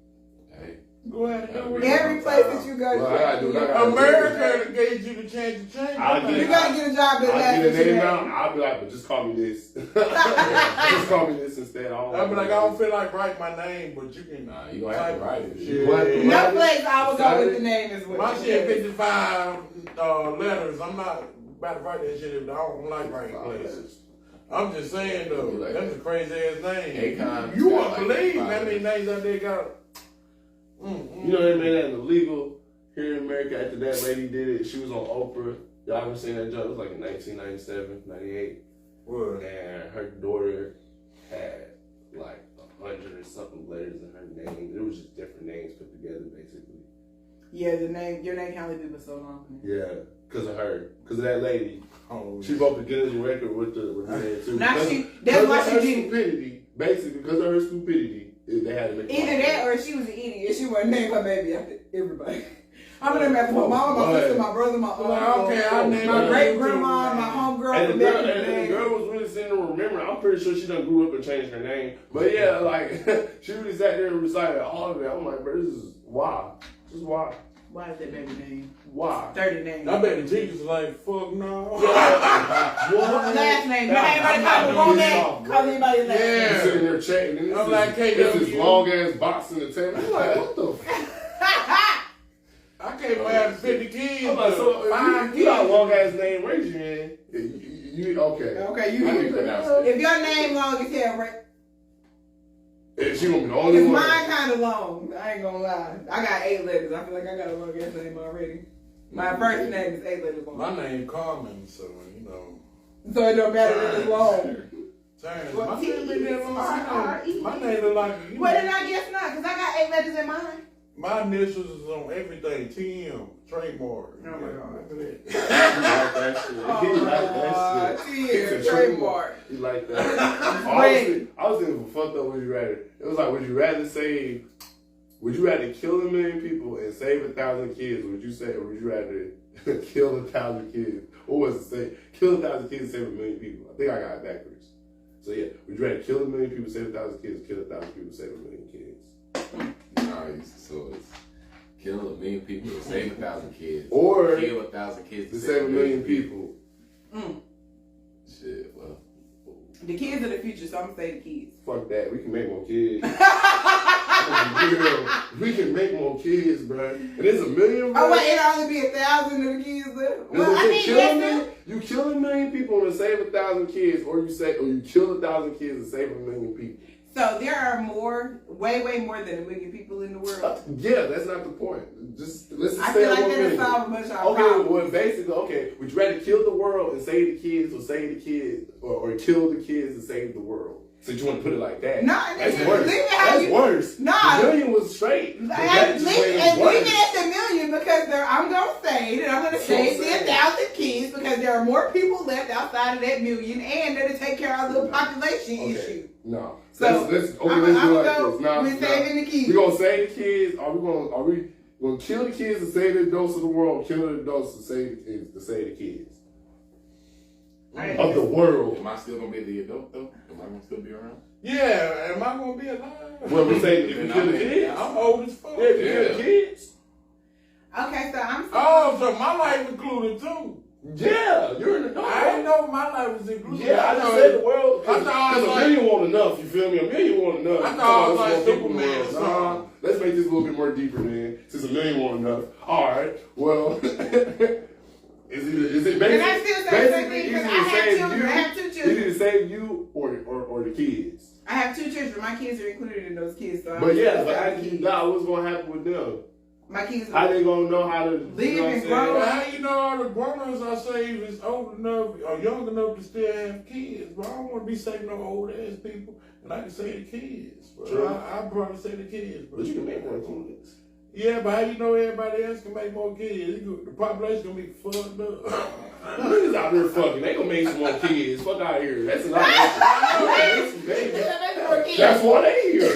Hey, Go ahead and do it. Every place that you go, Well, you I have to gotta do give that. your- America gave you the chance to change. I'll your get You name. gotta get a job that I'll lasts get a with your name out. name. I'll be like, but just call me this. Just call me this instead. I'll be like, I don't feel like writing my name, but you can. nah, you gonna have to write it. Shit. No place I would go with the name is what My you shit said. 55 letters. I'm not about to write that shit if I don't like writing places. I'm just saying though, You like that's that. a crazy ass name. Akon, You got won't like believe 5 how many letters. names out there got. You know they made that illegal here in America after that lady did it. She was on Oprah. Y'all ever seen that joke? It was like in 1997, 98. What? And her daughter had like 100 or something letters in her name. It was just different names put together basically. Yeah, your name can only be for so long. Yeah, because of her. Because of that lady. Oh, She broke the Guinness record with the name too. Now Because- that's because why of she her did it. stupidity. Basically, because of her stupidity, they had to make Either that or she was an idiot. She wouldn't name her baby after everybody. I'm gonna name after my mom, my sister, my brother, my uncle, Okay, I'll name my her great too, grandma, man. my homegirl. And from the back girl, in the and the day. girl was really sitting there remembering. I'm pretty sure she done grew up and changed her name. But yeah, like she really sat there and recited all of it. I'm like, bro, this is why. Just why? Why is that baby name? Why? 30 names. I bet the teachers like, fuck no. Last name. You ain't anybody call me one name. Call anybody last Yeah. name. You sitting there checking. And I'm like, this KW. is long ass box in the table. I'm like, what the fuck? I can't have 50 kids. I'm like, so five you got a kids. long ass name, raise your hand. You okay? Okay, you I can pronounce it. If your name long as hell, right? If she gonna be the only Cause one. mine kind of long. I ain't gonna lie. I got 8 letters. I feel like I got a long ass name already. My first name is 8 letters long. My name Carmen, so you know. So it don't matter if it's long. Turn. Well, My name ain't that long. R-R-E. My name look like you. Well, then I guess not, cause I got 8 letters in mine. My initials is on everything. TM, trademark. Oh my God. He like that shit. He like that shit. TM, It's a trademark. He like that. I was thinking for fucked up would you rather. It was like, would you rather kill 1 million people and save 1,000 kids? Or would you rather kill 1,000 kids? What was it say? Kill 1,000 kids and save 1 million people. I think I got it backwards. So yeah, would you rather kill 1 million people, save 1,000 kids, or kill 1,000 people, save 1 million kids? So it's kill 1 million people to save 1,000 kids, Or kill 1,000 kids to save 1 million people. Shit, well, The kids are the future, so I'm gonna say the kids. Fuck that. We can make more kids. We can make more kids, bro. And there's 1 million. Bro. Oh wait, it'll only be 1,000 of the kids left. Well, Well, I mean, yes, you kill 1 million people and save 1,000 kids, or you kill 1,000 kids and save 1 million people. so there are way more than 1 million people in the world. Yeah, that's not the point. Just let's just I stay feel on like 1 that'll million. solve a bunch of our Okay, problems. well, basically, would you rather kill the world and save the kids, or save the kids, or kill the kids and save the world? So you want to put it like that? No, that's leave worse. it how That's you- worse. Nah. The million was straight. And That just leave made it it worse. at the 1 million because I'm gonna save it. I'm gonna That's what I'm save the saying. 1,000 kids because there are more people left outside of that 1 million, and that'll take care of the population issue. No. So let's do it I'm like gonna this. go with saving the kids. We gonna save the kids. Are we gonna kill the kids to save the adults of the world? Kill the adults to save the kids to save the kids of the world. am I still gonna be the adult though? Am I gonna still be around? Yeah, am I gonna be alive? Well, we say if you kill the kids. I'm old as fuck. Yeah, if you kill the kids. Okay, so I'm. Oh, so my life included too. Yeah, you're an adult. I didn't know my life was included. Yeah, I just said the world. I thought I was Because like- 1 million won't enough. You feel me? 1 million won't enough. I thought I was Let's like go people in the Superman or world. something. Nah, let's make this a little bit more deeper, man. Since 1 million won't enough. All right. Well, is it Can I still say basically something? easy Because to I have save children. you? I have 2 Is children. it to save you or the kids? I have 2 children. My kids are included in those kids. So But yeah, but I how do you know what's gonna happen with them? my kids. How they gonna know how to Live you know what and I'm grow. saying? Well, how you know all the grown-ups I save is old enough or young enough to still have kids? But I don't want to be saving no old ass people, and I can save the kids. But True. I probably say the kids. But you can make more kids. Yeah, but how you know everybody else can make more kids? The population gonna be fucked up. Niggas out there fucking. They gonna make some more kids. Fuck out here. That's enough. That's why they here.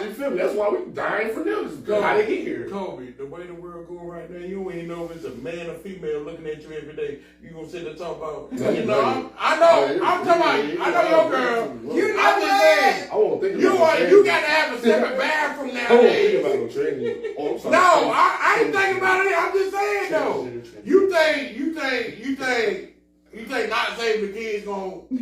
You feel me? That's why we dying for them. How they get here? Kobe, the way the world going right now, you ain't know if it's a man or female looking at you every day. You gonna sit there and talk about, you know, I'm talking about, I know your girl. You know I'm just saying, I won't think you about you got to have a separate bathroom I won't think nowadays. about no training. Oh, I'm sorry. No, I ain't thinking about it. I'm just saying though. You think not saving the kids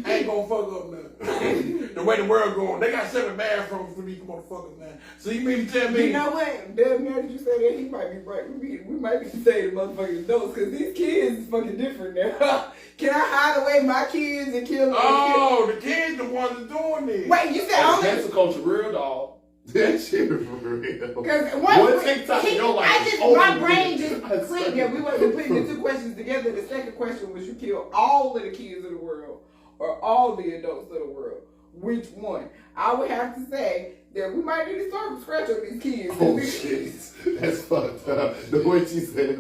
ain't gonna fuck up nothing. The way the world going, they got separate bathrooms for these motherfuckers now. So you mean to tell me? You know what? Damn, now that you say that, he might be right. We might be saying motherfucking adults because these kids is fucking different now. Can I hide away my kids and kill them? Oh, the kids the ones that doing this. Wait, you said That's only cancel culture, real dog. That shit for real. because One TikTok in your life I is just over my with. brain just That's clicked funny. that we wasn't putting the 2 questions together. The second question was you kill all of the kids of the world or all the adults of the world. Which one? I would have to say that we might need to start from scratch on these kids. Oh shit, that's fucked up. The way she said it,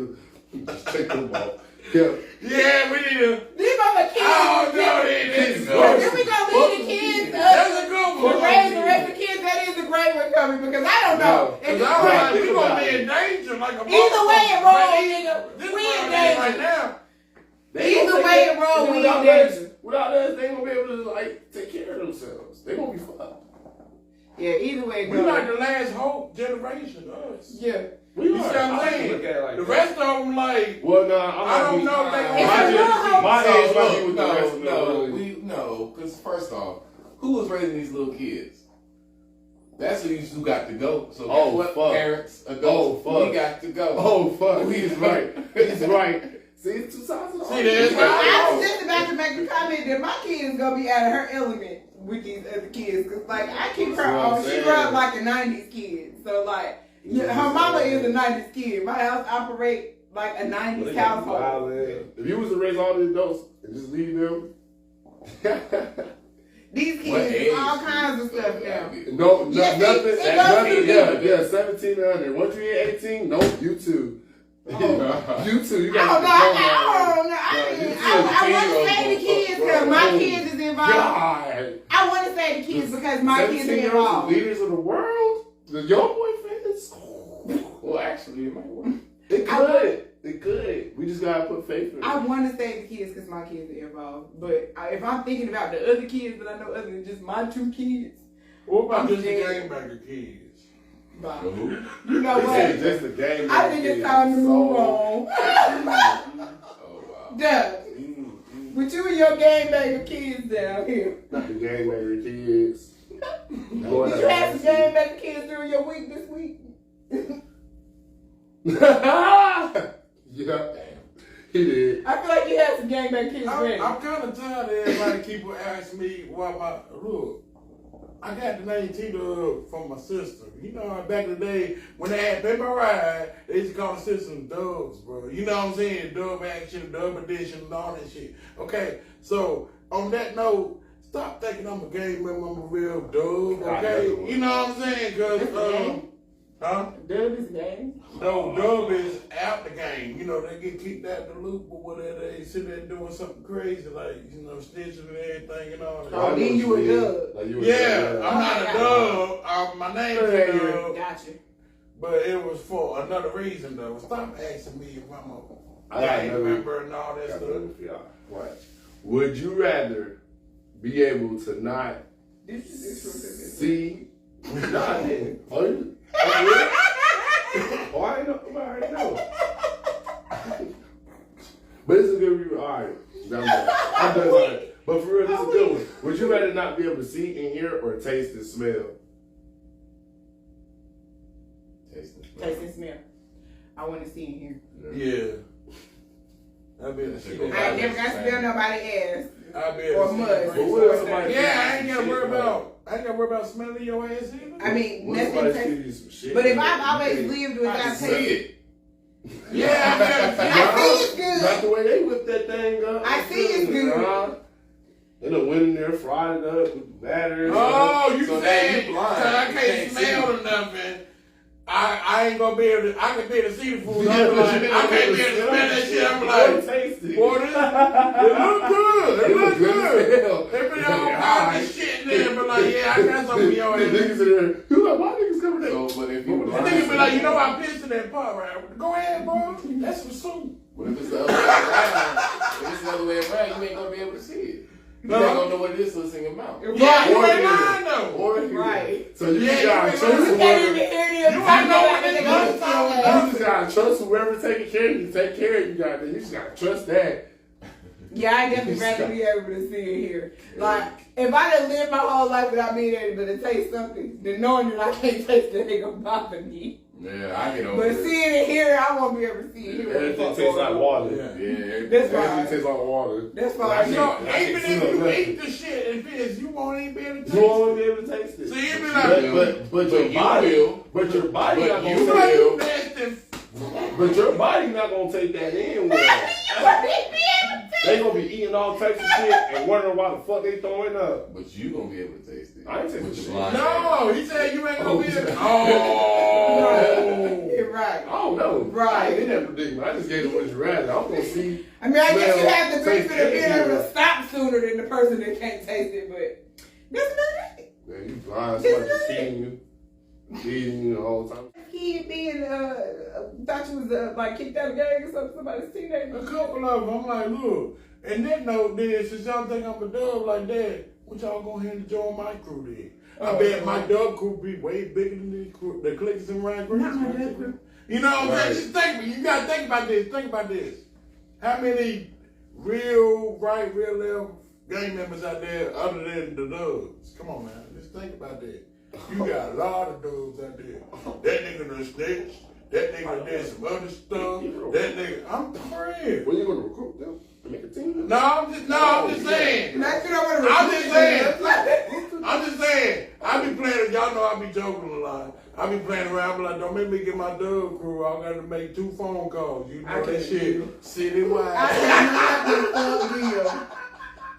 just take them off. Yeah, we need to. These are kids. Oh no, they Jesus didn't. Christ. Then we gonna leave the kids That's a good to one. raise the rest of the kids. That is a great one coming because I don't know. Cause If I was like, we think gonna about be it. in danger like a Either way it motherfucker. rolls, But nigga. This We world in is danger. right now. Either way it roll, we in danger. Without us, they gonna be able to like take care of themselves. They gonna be fucked. Yeah, either way it We like goes. the last hope generation, us. Yeah. We You see what I'm saying? look at it like The that. rest of them like, Well, nah, I don't know if they It's my a little age- hope. my age might be with the rest of no, them. because first off, who was raising these little kids? That's who got to go. So guess Oh, what? fuck. Parents, adults, Oh, fuck. we got to go. Oh fuck, he's right. He's right. See, it's 2 sides of the See, there's argument. I was just about to make the comment that my kid is gonna be out of her element with these other kids, cause like I keep her That's what I'm on. She saying. grew up like a '90s kid, so like yeah, her mama is a '90s kid. My house operate like a '90s household. If you was to raise all the adults and just leave them, These What kids age? do all kinds of stuff now. No, Yes, nothing. it goes Nothing. to Yeah, 17 and under. Once you hit 18, nope, YouTube. YouTube, you I got don't know. I want to YouTube, say the kids because my kids is involved. God. I want to say the kids because my kids are 17-year-olds, involved. leaders of the world. The young boy fans. Well, actually, it might work. It could. It could. We just gotta put faith in it. I want to say the kids because my kids are involved. But if I'm thinking about the other kids that I know other than just my 2 kids, What about I'm just the dead. game banger kids? bye. Who? You know They what? said just the game. I think it's time to move on. Oh wow. Duh. With you and your game banger kids down here. Not the game maker kids. Did you have some game banger kids during your week this week? Yeah, he did. I feel like you had some game banger kids ready. I'm kind of tired of everybody keep asking me what my look. I got the name T-Dub from my sister. You know, back in the day when they had Paper Ride, they used to call the system Dubs, bro. You know what I'm saying? Dub action, dub edition, and all that shit. Okay, so on that note, stop thinking I'm a game member, I'm a real dub, okay? You know what I'm saying? That's the Because, game. huh? Dub is game. No, dub is out the game. You know, they get kicked out the loop or whatever. They sit there doing something crazy, like, you know, snitching and everything and all that. Oh, then you a dub. Like you a Yeah, dub. I'm not a dub. My name's a dub. Gotcha. But it was for another reason, though. Stop asking me if I'm I a got gang another- member and all that I got stuff. another for y'all. What? Would you rather be able to not see? Nah, I didn't. Oh, you? Oh, I know. I already know. But it's a good review. All right. I'm done. All right. But for real, this is a good one. Would you rather not be able to see and hear or taste and smell? Taste and smell. I want to see and hear. Yeah. I be able to see I that. ain't never got to smell nobody ass. I be able Or to see mud. that. But what if somebody Yeah, I ain't sees got to some worry shit, about. I ain't got to worry about smelling your ass either. I mean, What if nothing somebody taste. sees some shit? But if that I've always you lived I without can see taste, it. Yeah, I I got see it's good. Not the way they whip that thing up. I see it's good. They done went in there, fried it up with batter. Oh, you So now said you blind. because I You can't can't smell see. or nothing. I ain't gonna be able to. I can be able to see the food. Yeah, I'm but like, you I didn't can't be able to smell that shit. I'm like, taste it. boy, this, it look good. It look good. as hell. They be all kinds of shit in there, but like, yeah, I got some of your The ass. niggas in there. You like, why niggas coming there? So, but if you The blind, nigga be like, you know, I pissed in that pot, right? Go ahead, bro. That's some soup. But if it's the other way around, if it's the other way around, you ain't gonna be able to see it. You ain't gonna know what it is till it's in your mouth. Yeah, you Or ain't hear lying it. though. Or hear it. Right. So you Yeah, just you gotta ain't trust lying. You can't even whoever. hear them. You ain't know what They they gonna gonna smell talk that. You just gotta trust whoever taking care of you. Take care of you, goddamn. You just gotta trust that. Yeah, I definitely rather be able to see and hear. Like, if I done lived my whole life without being able to taste something, then knowing that I can't taste it ain't gonna bother me. Yeah, I get over But it. seeing and hearing, I won't be able to see and hear. what the Everything fuck tastes going like on. water. Yeah, That's Everything fine. tastes like water. That's I fine. So can't- I even can't if smell you nothing. eat the shit and piss, you won't even be able to taste You it. won't be able to taste it. So you be But, like, but your you body, will. but your body But not you gonna you take like it. you nasty. But your body not gonna take that in well. They gonna be eating all types of shit and wondering why the fuck they throwing up. But you gonna be able to taste it. I ain't tasting With your shit. blind eye. No, he said you ain't gonna be able to. Oh. You're right. I don't know. Right. I ain't in that predicament. I just gave them what you rather. I'm gonna see. I mean, I guess you Smell, have the benefit taste, of being and able hear. to stop sooner than the person that can't taste it, but that's about it. Man, you blind. Somebody just feeding you the whole time. Kid being, thought you was like kicked out of the gang or something, somebody's teenager. A couple of them, I'm like, look. And that note then, since y'all think I'm a dub like that, what y'all go ahead and join my crew then? I bet my dub crew be way bigger than the Clickers and Ryan Green. Not my dub crew. You know what I'm Right. saying? Just think, you gotta think about this. Think about this. How many real right, real left gang members out there other than the dubs? Come on, man. Just think about that. You got a lot of dubs out there. That nigga done snitched. That nigga did some other stuff. That nigga, I'm praying. When you gonna recruit them to make a team? No, I'm just saying. Not you don't want to I'm just saying. I'm just saying. I be playing. Y'all know I be joking a lot. I be playing around. I be like, don't make me get my dub crew. I gotta make 2 phone calls. You know I that can't shit do citywide. I can't do that with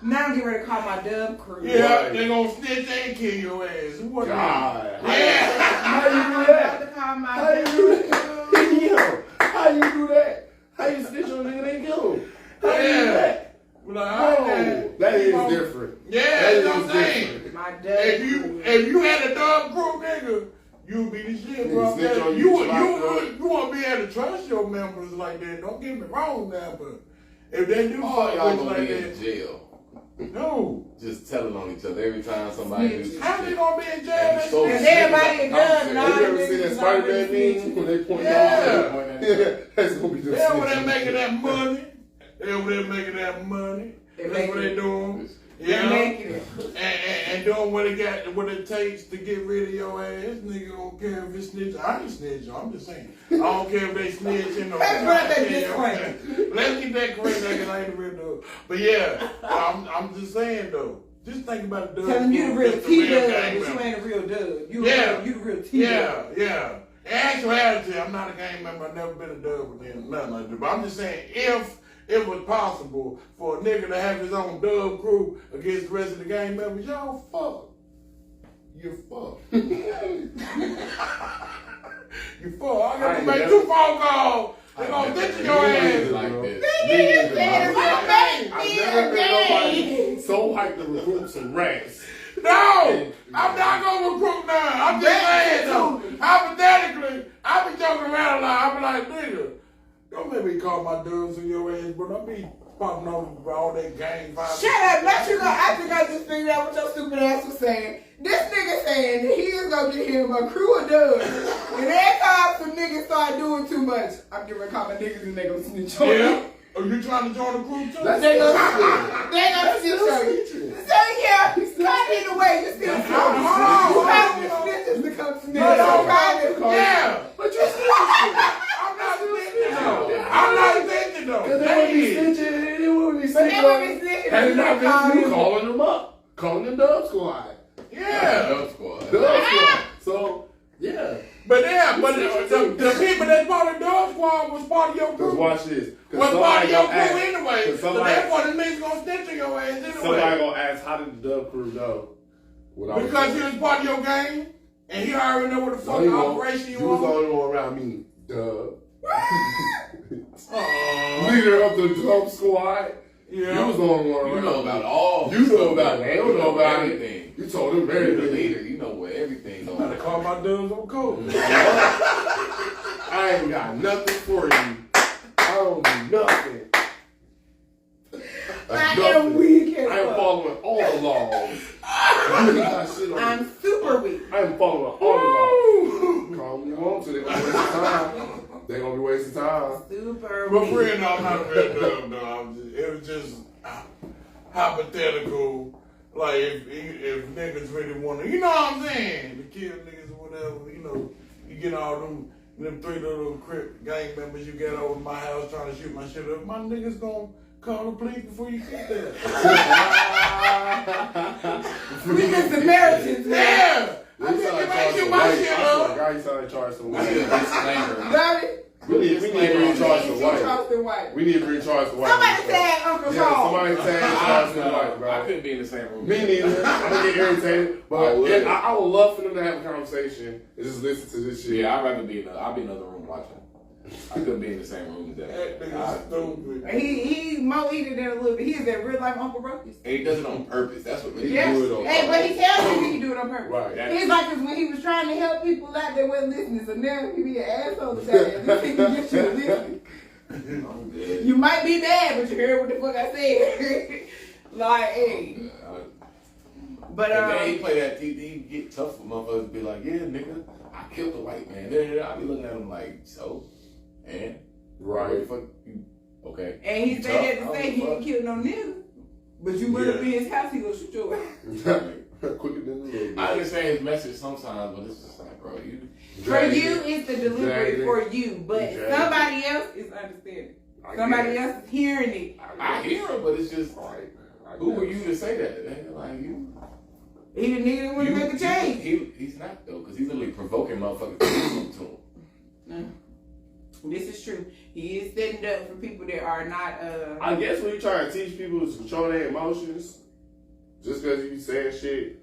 Now I'm getting ready to call my dub crew. Yeah, Right. they gonna snitch and kill your ass. What? God. Yeah. How you do I'm about that? to call my How you dub do crew. that? Yo, how you do that? How you snitch on a nigga they kill him? How you do Yeah. that? Like, No, that is different. Yeah, That that's is what I'm saying. different. My dub If crew. you had a dog crew, nigga, you'd be the shit, bro. Nigga snitch on You you, would slap you won't be able to trust your members like that. Don't get me wrong now, but if they do All fuck y'all with you gonna like be in that, jail. no. Just telling on each other every time somebody do some How they shit. gonna be in jail? And That so shit? Cause everybody a gun and all You them ever seen that niggas Spider-Man already meme when they point Yeah. out? That's gonna be the They over there making that money. They over there making that money. They That's what they making it. doing. They're Yeah. making it. And doing what it takes to get rid of your ass. Nigga don't care if it's snitch. I ain't snitching. I'm just saying. I don't care if they snitching or Let's run that disclaimer. Let's get that correct like I ain't the real dude. But yeah, I'm just saying though. Just think about the Tell them you the real just T-Dub, gang but you member. ain't a real dub. You Yeah. the real T-Dub. Yeah. In actuality, I'm not a gang member. I've never been a dub with them, nothing like that. But I'm just saying, if it was possible for a nigga to have his own dub crew against the rest of the gang members, y'all fuck. You're fucked. You fuck. I got to make 2 phone calls. They gonna ditch your ass. Like this. Nigga said it's I've never gay. heard nobody so hyped to recruit some rats. No, I'm not gonna recruit now. I'm just saying though. Hypothetically, I be joking around a lot. I be like, nigga, don't make me call my dubs in your ass, but I be popping off all that gang violence. Shut up, let you go. I think I just figured out what your stupid ass was saying. This nigga saying that he is gonna get him a crew of dubs. And every time some niggas start doing too much, I'm getting ready to call my niggas and they gonna snitch on Yeah. me. Are you trying to join the crew too? That's They still gonna snitch on you. snitching. So yeah, not either way, you still snitching. You have the snitches to come snitch. No, So yeah. But you're snitching. I'm not snitching though. I'm not snitching though. Because they They wouldn't be is. snitching. They wouldn't be They snitching. wouldn't be snitching. Had it not been Call for you them. calling them up. Calling the Dub Squad. Yeah. Dub squad. Dub Squad. So, yeah. But the people that's part of the dog squad was part of your Because crew. watch this. Was part of your crew anyway. Because So that's why the niggas gonna snitch on your ass anyway. somebody gonna ask, how did the Dub crew know? what I was Because he doing? was part of your gang, and he already know what the No, fuck he won't. operation You you was the on. only one around me. Dub. Aw. Leader of the Dub Squad. Yeah. You was the only one around You know me. about all. You know about it. They don't You know about it. everything. You told them You're the everything. leader. You know where everything I'm goes. about to call my dudes on code. I ain't got nothing for you. I don't do nothing. I am Nothing. weak as I am fuck. following all the laws. You ain't got shit on me. I'm super weak. I am following all the laws. Call me you want to. They're gonna be wasting time. They're gonna be wasting time. Super But weak. friend, no, I'm not a real dub, though. It was just hypothetical. Like, if niggas really want to, you know what I'm saying? To kill niggas or whatever, you know, you get all them 3 little crip gang members you get over my house trying to shoot my shit up. My niggas gonna call the police before you get there. We the Samaritans, man. Yeah! I You think sound if like I Charles shoot the my White. shit I swear to up, God, you sound like Charles the We need a White. disclaimer. Got it? We need to bring Charles the White. Charleston White. We need to bring Charles the White. Somebody tag Uncle Yeah, Paul. somebody tag Charles the White, I bro. couldn't be in the same room. Me neither. I'm gonna get irritated, but I would. I would love for them to have a conversation and just listen to this shit. Yeah, I'd rather be in I'll be in another room watching. I couldn't be in the same room as that that. nigga's stupid. He more eater than a little bit. He is that real life Uncle Ruckus. And he does it on purpose. That's what makes Yes. do it on Hey, but he tells you he do it on purpose. Right. He's like, cause when he was trying to help people out that wasn't listening, so now he be an asshole to that. At least he can get you to listen. I'm good. You might be mad, but you heard what the fuck I said. Like, hey. But And then he play that, he get tough with motherfuckers and be like, yeah, nigga, I killed the white man. I be looking at him like, so? And? What the Right. fuck you, okay. and he said that to Tough? say he didn't kill no nigga. But you went up in his house, he gonna shoot your ass. Quicker than a little bit. I understand his message sometimes, but it's just like, bro, you. For you, it's the delivery Dragging it. for you. But Dragging somebody else is understanding. I Somebody get it. else is hearing it. I hear him, but it's just, Right. I who get were it. you to say that? Man? Like, you. He the nigga that want to make a change. He's not, though, because he's literally provoking motherfuckers to do something to him. This is true. He is setting up for people that are not. I guess when you try to teach people to control their emotions, just because you be saying shit.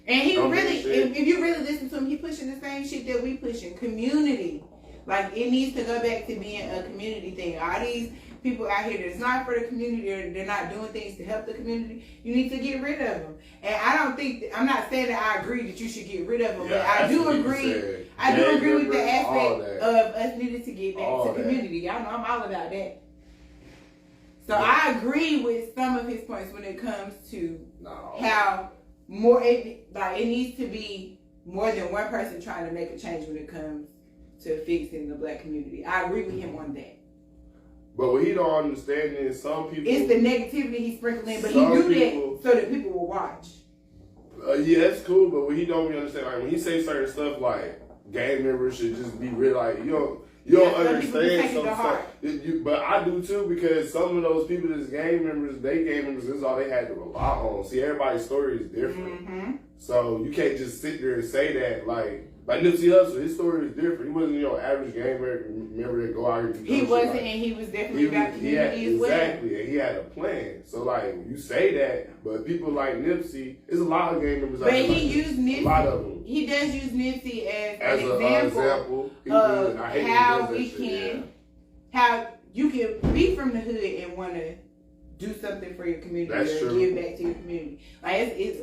And he Don't really, do shit. if you really listen to him, he pushing the same shit that we pushing. Community. Like, it needs to go back to being a community thing. All these people out here that's not for the community, or they're not doing things to help the community, you need to get rid of them. And I don't think, I'm not saying that I agree that you should get rid of them, but I that's do what you agree. said. I do Gang agree with the members, all aspect that. of us needing to get back All to that. community. Y'all know I'm all about that. So I agree with some of his points when it comes to No. how more it needs to be more than one person trying to make a change when it comes to fixing the black community. I agree with him on that. But what he don't understand is some people. It's the negativity he's sprinkling, but he Some do people- that so that people will watch. Yeah, that's cool, but what he don't really understand, like when he say certain stuff like gang members should just be real, like you don't Yeah, some people understand take it some to heart. stuff. But I do too, because some of those people that's gang members, this is all they had to rely on. See, everybody's story is different, Mm-hmm. so you can't just sit there and say that like Nipsey Hussle, his story is different. He wasn't your average gang member that go out here and do He shit wasn't, like- and he was definitely about community as well. exactly, and he had a plan. So like you say that, but people like Nipsey, there's a lot of gang members. But out there he like used that. A lot of them. He does use Nipsey As as an an example, he of did. I hate how when we he does that shit, can, how you can be from the hood and want to do something for your community That's or true. give back to your community. Like it's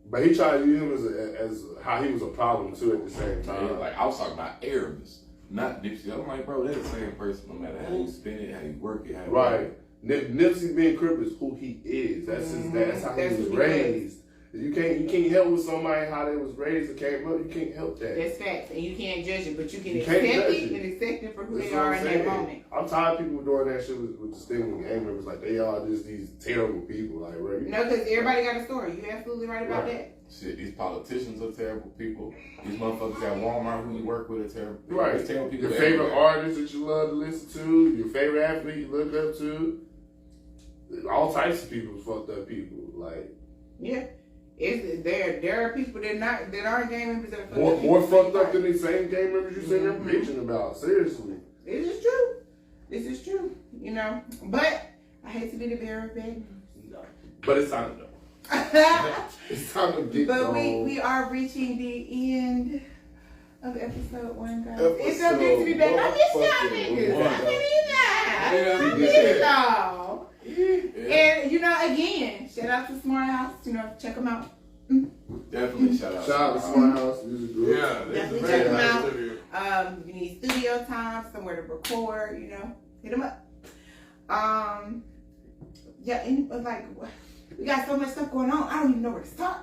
But he tried to use him as how he was a problem too at the same Man, time. like I was talking about Arabs, not Nipsey. I'm like, bro, they're the same person no matter how you spin it, how you work it, how you Right. Nipsey being Crip is who he is. That's his. That's how That's he was who he raised. You can't help with somebody how they was raised and came up. You can't help that. That's facts, and you can't judge it, but you can You accept can't judge it it. and accept it for who That's they what are I'm in saying. that moment. I'm tired of people doing that shit with distinguishing gang members. Like they are just these terrible people. Like, bro, you No, because everybody got a story. You're absolutely right about Right. that. Shit, these politicians are terrible people. These motherfuckers at Walmart who you work with are terrible people. Right. There's terrible people Your favorite everywhere. artist that you love to listen to, your favorite athlete you look up to, all types of people, fucked up people. Like Yeah. There are people that aren't gang members that are more fucked up than the same gang members you sitting there preaching about. Seriously. This is true. This is true. You know, but I hate to be the bearer of bad But it's time to go. news. It's time to get But gone. we are reaching the end of episode 1, guys. Episode It's so good to be back. I miss y'all motherfucking niggas. one. I we miss did. y'all. Yeah. And, you know, again, shout out to Smart House. You know, check them out. Definitely shout out. Shout out to Smart House Music Group. Yeah, this Definitely is check very them nice out. studio. If you need studio time, somewhere to record, you know, hit them up. Yeah, and like, we got so much stuff going on. I don't even know where to start.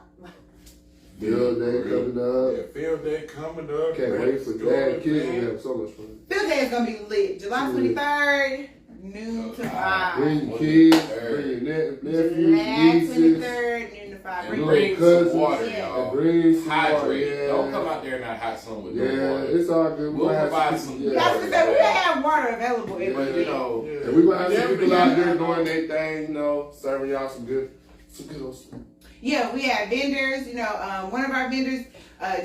Field day coming up. Yeah, field day coming up. Can't wait for that. Kids are gonna have so much fun. Field Day is gonna be lit. July 23rd, noon to 5. Bring your kids, bring your nephews, July nieces, 23rd, noon to 5. And Bring bring cousins. some water, Yeah. y'all. and bring some water. Hydrate. Yeah. Don't come out there in that hot sun with no Yeah, water. it's all good. We'll gonna have provide some. some- I was Yeah. gonna say, we gonna have water available every But you day. know, And we gonna have some people out there Yeah. doing their thing, you know, serving y'all some good old stuff. Yeah, we have vendors. You know, one of our vendors,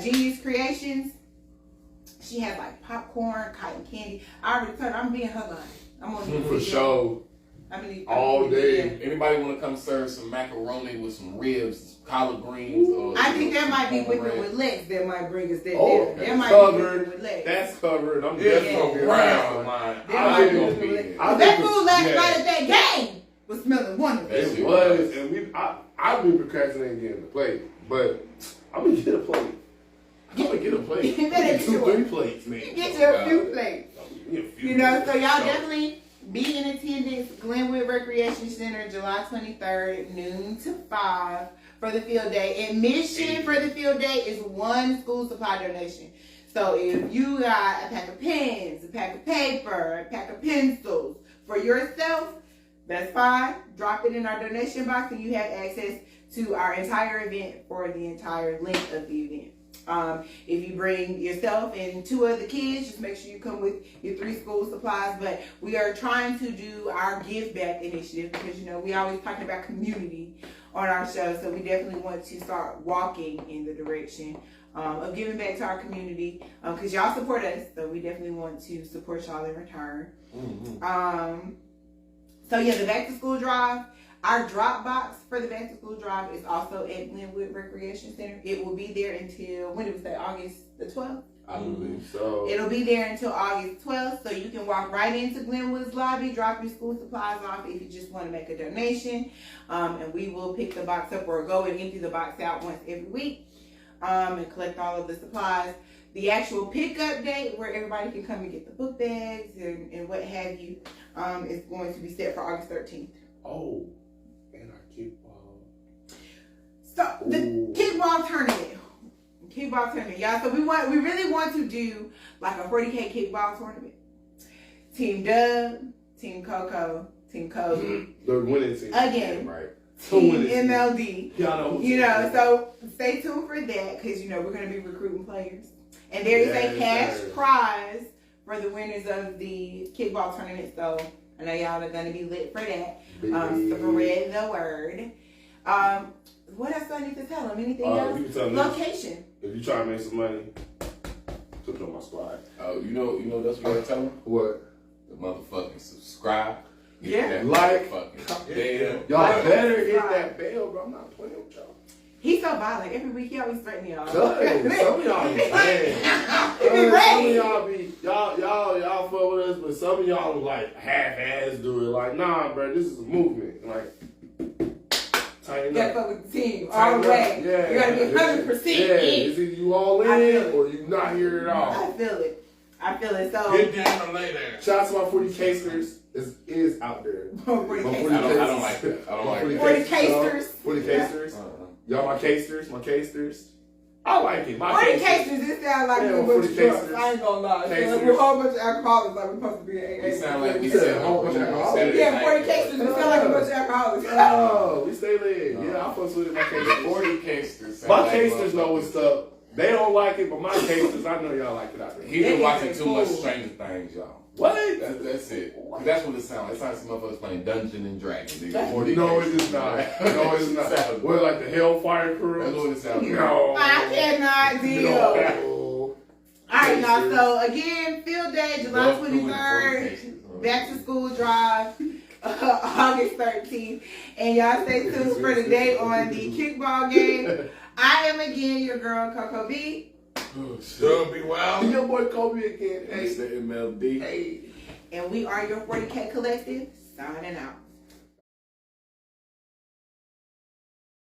Genius Creations, she has like popcorn, cotton candy. I already told her I'm being her line. I'm gonna need For sure. All day. anybody want to come serve some macaroni with some ribs, collard greens? Or I think that might be with cornbread? Lex that might bring us there. Oh, that might covered. be with Lex. That's covered. I'm Yeah. definitely gonna be around. That I might think be gonna with be Lex. there. I That think food last yeah. night at that game was smelling wonderful. That shit It was, and I've been procrastinating getting the plate, but I'm gonna get a plate. I'm gonna get a plate. You better Get 2, get 3 plates, man. Get you a few plates. Get a few You know, plates. so y'all definitely be in attendance. Glenwood Recreation Center, July 23rd, noon to 5 for the field day. Admission for the field day is one school supply donation. So if you got a pack of pens, a pack of paper, a pack of pencils for yourself, that's fine. Drop it in our donation box and you have access to our entire event for the entire length of the event. If you bring yourself and 2 other kids, just make sure you come with your 3 school supplies. But we are trying to do our give back initiative because, you know, we always talking about community on our show. So we definitely want to start walking in the direction of giving back to our community, because y'all support us, so we definitely want to support y'all in return. So yeah, the back to school drive, our drop box for the back to school drive is also at Glenwood Recreation Center. It will be there until, when did we say, August the 12th? I believe so. It'll be there until August 12th, so you can walk right into Glenwood's lobby, drop your school supplies off if you just want to make a donation, and we will pick the box up or go and empty the box out once every week, and collect all of the supplies. The actual pickup date where everybody can come and get the book bags and what have you is going to be set for August 13th. Oh, and our kickball. So the Ooh. kickball tournament, y'all. So we really want to do like a 40K kickball tournament. Team Dub, Team Coco, Team Cody, The winning team. again, Right. Team MLD. Y'all know who You team know, is. so stay tuned for that because you know we're gonna be recruiting players, and there is a Yes, cash sir. prize for the winners of the kickball tournament. So I know y'all are gonna be lit for that. Spread the word. What else do I need to tell them? Anything else? You can tell me Location. if you try to make some money, put it on my squad. Oh, you know that's what you gotta tell them? What? The motherfucking subscribe. Get Yeah. that Like. motherfucking bell. Y'all Like, better hit subscribe. that bell, bro. I'm not playing with y'all. He's so violent. Every week he always threatening y'all. Some of y'all be playing. He be Some ready. of y'all be y'all fuck with us, but some of y'all like half-ass do it. Like, nah, bro, this is a movement. Like, tighten You gotta up. fuck with the team all the way. Yeah, You gotta be 100% Yeah, in. it's either you all I in feel it. or you not here at all. I feel it. So Get down and lay there. Shout out to my 40 casers is out there. 40 My K. 40 I don't like that. I don't like 40 that. 40 casers. casters. 40 Yeah. casers. Uh-uh. Y'all my casters. I like it. My 40 casters. cases, it sounds like Yeah, a bunch 40 of drugs. casters. I ain't gonna lie. Casters. We're a whole bunch of alcoholics like we're supposed to be in We sound like we said said a whole bunch of alcohol. Yeah, 40 cases, it sounds like a bunch of alcoholics. Oh, we stay lit. Yeah, I fucks with it. My casters. 40 casters. My casters know what's up. They don't like it, but my casters, I know y'all like it out there. He been That watching is too much cool. Stranger Things, y'all. What? That's it. That's what it sounds like. It sounds like some motherfuckers playing Dungeons and Dragons. Nigga. 40 No, it cases. is not. No, it's not. What, like the Hellfire Crew? That's what it sounds like. No. I cannot deal. No. Alright, y'all. So again, field day, July Love doing 23rd. 40 cases. Back to school drive, August 13th. And y'all stay tuned for the date on the kickball game. I am again your girl, Coco B. Oh, shit. Dub be wild. Your boy Kobe again. Hey. It's the MLD. Hey. And we are your 40K Collective, signing out.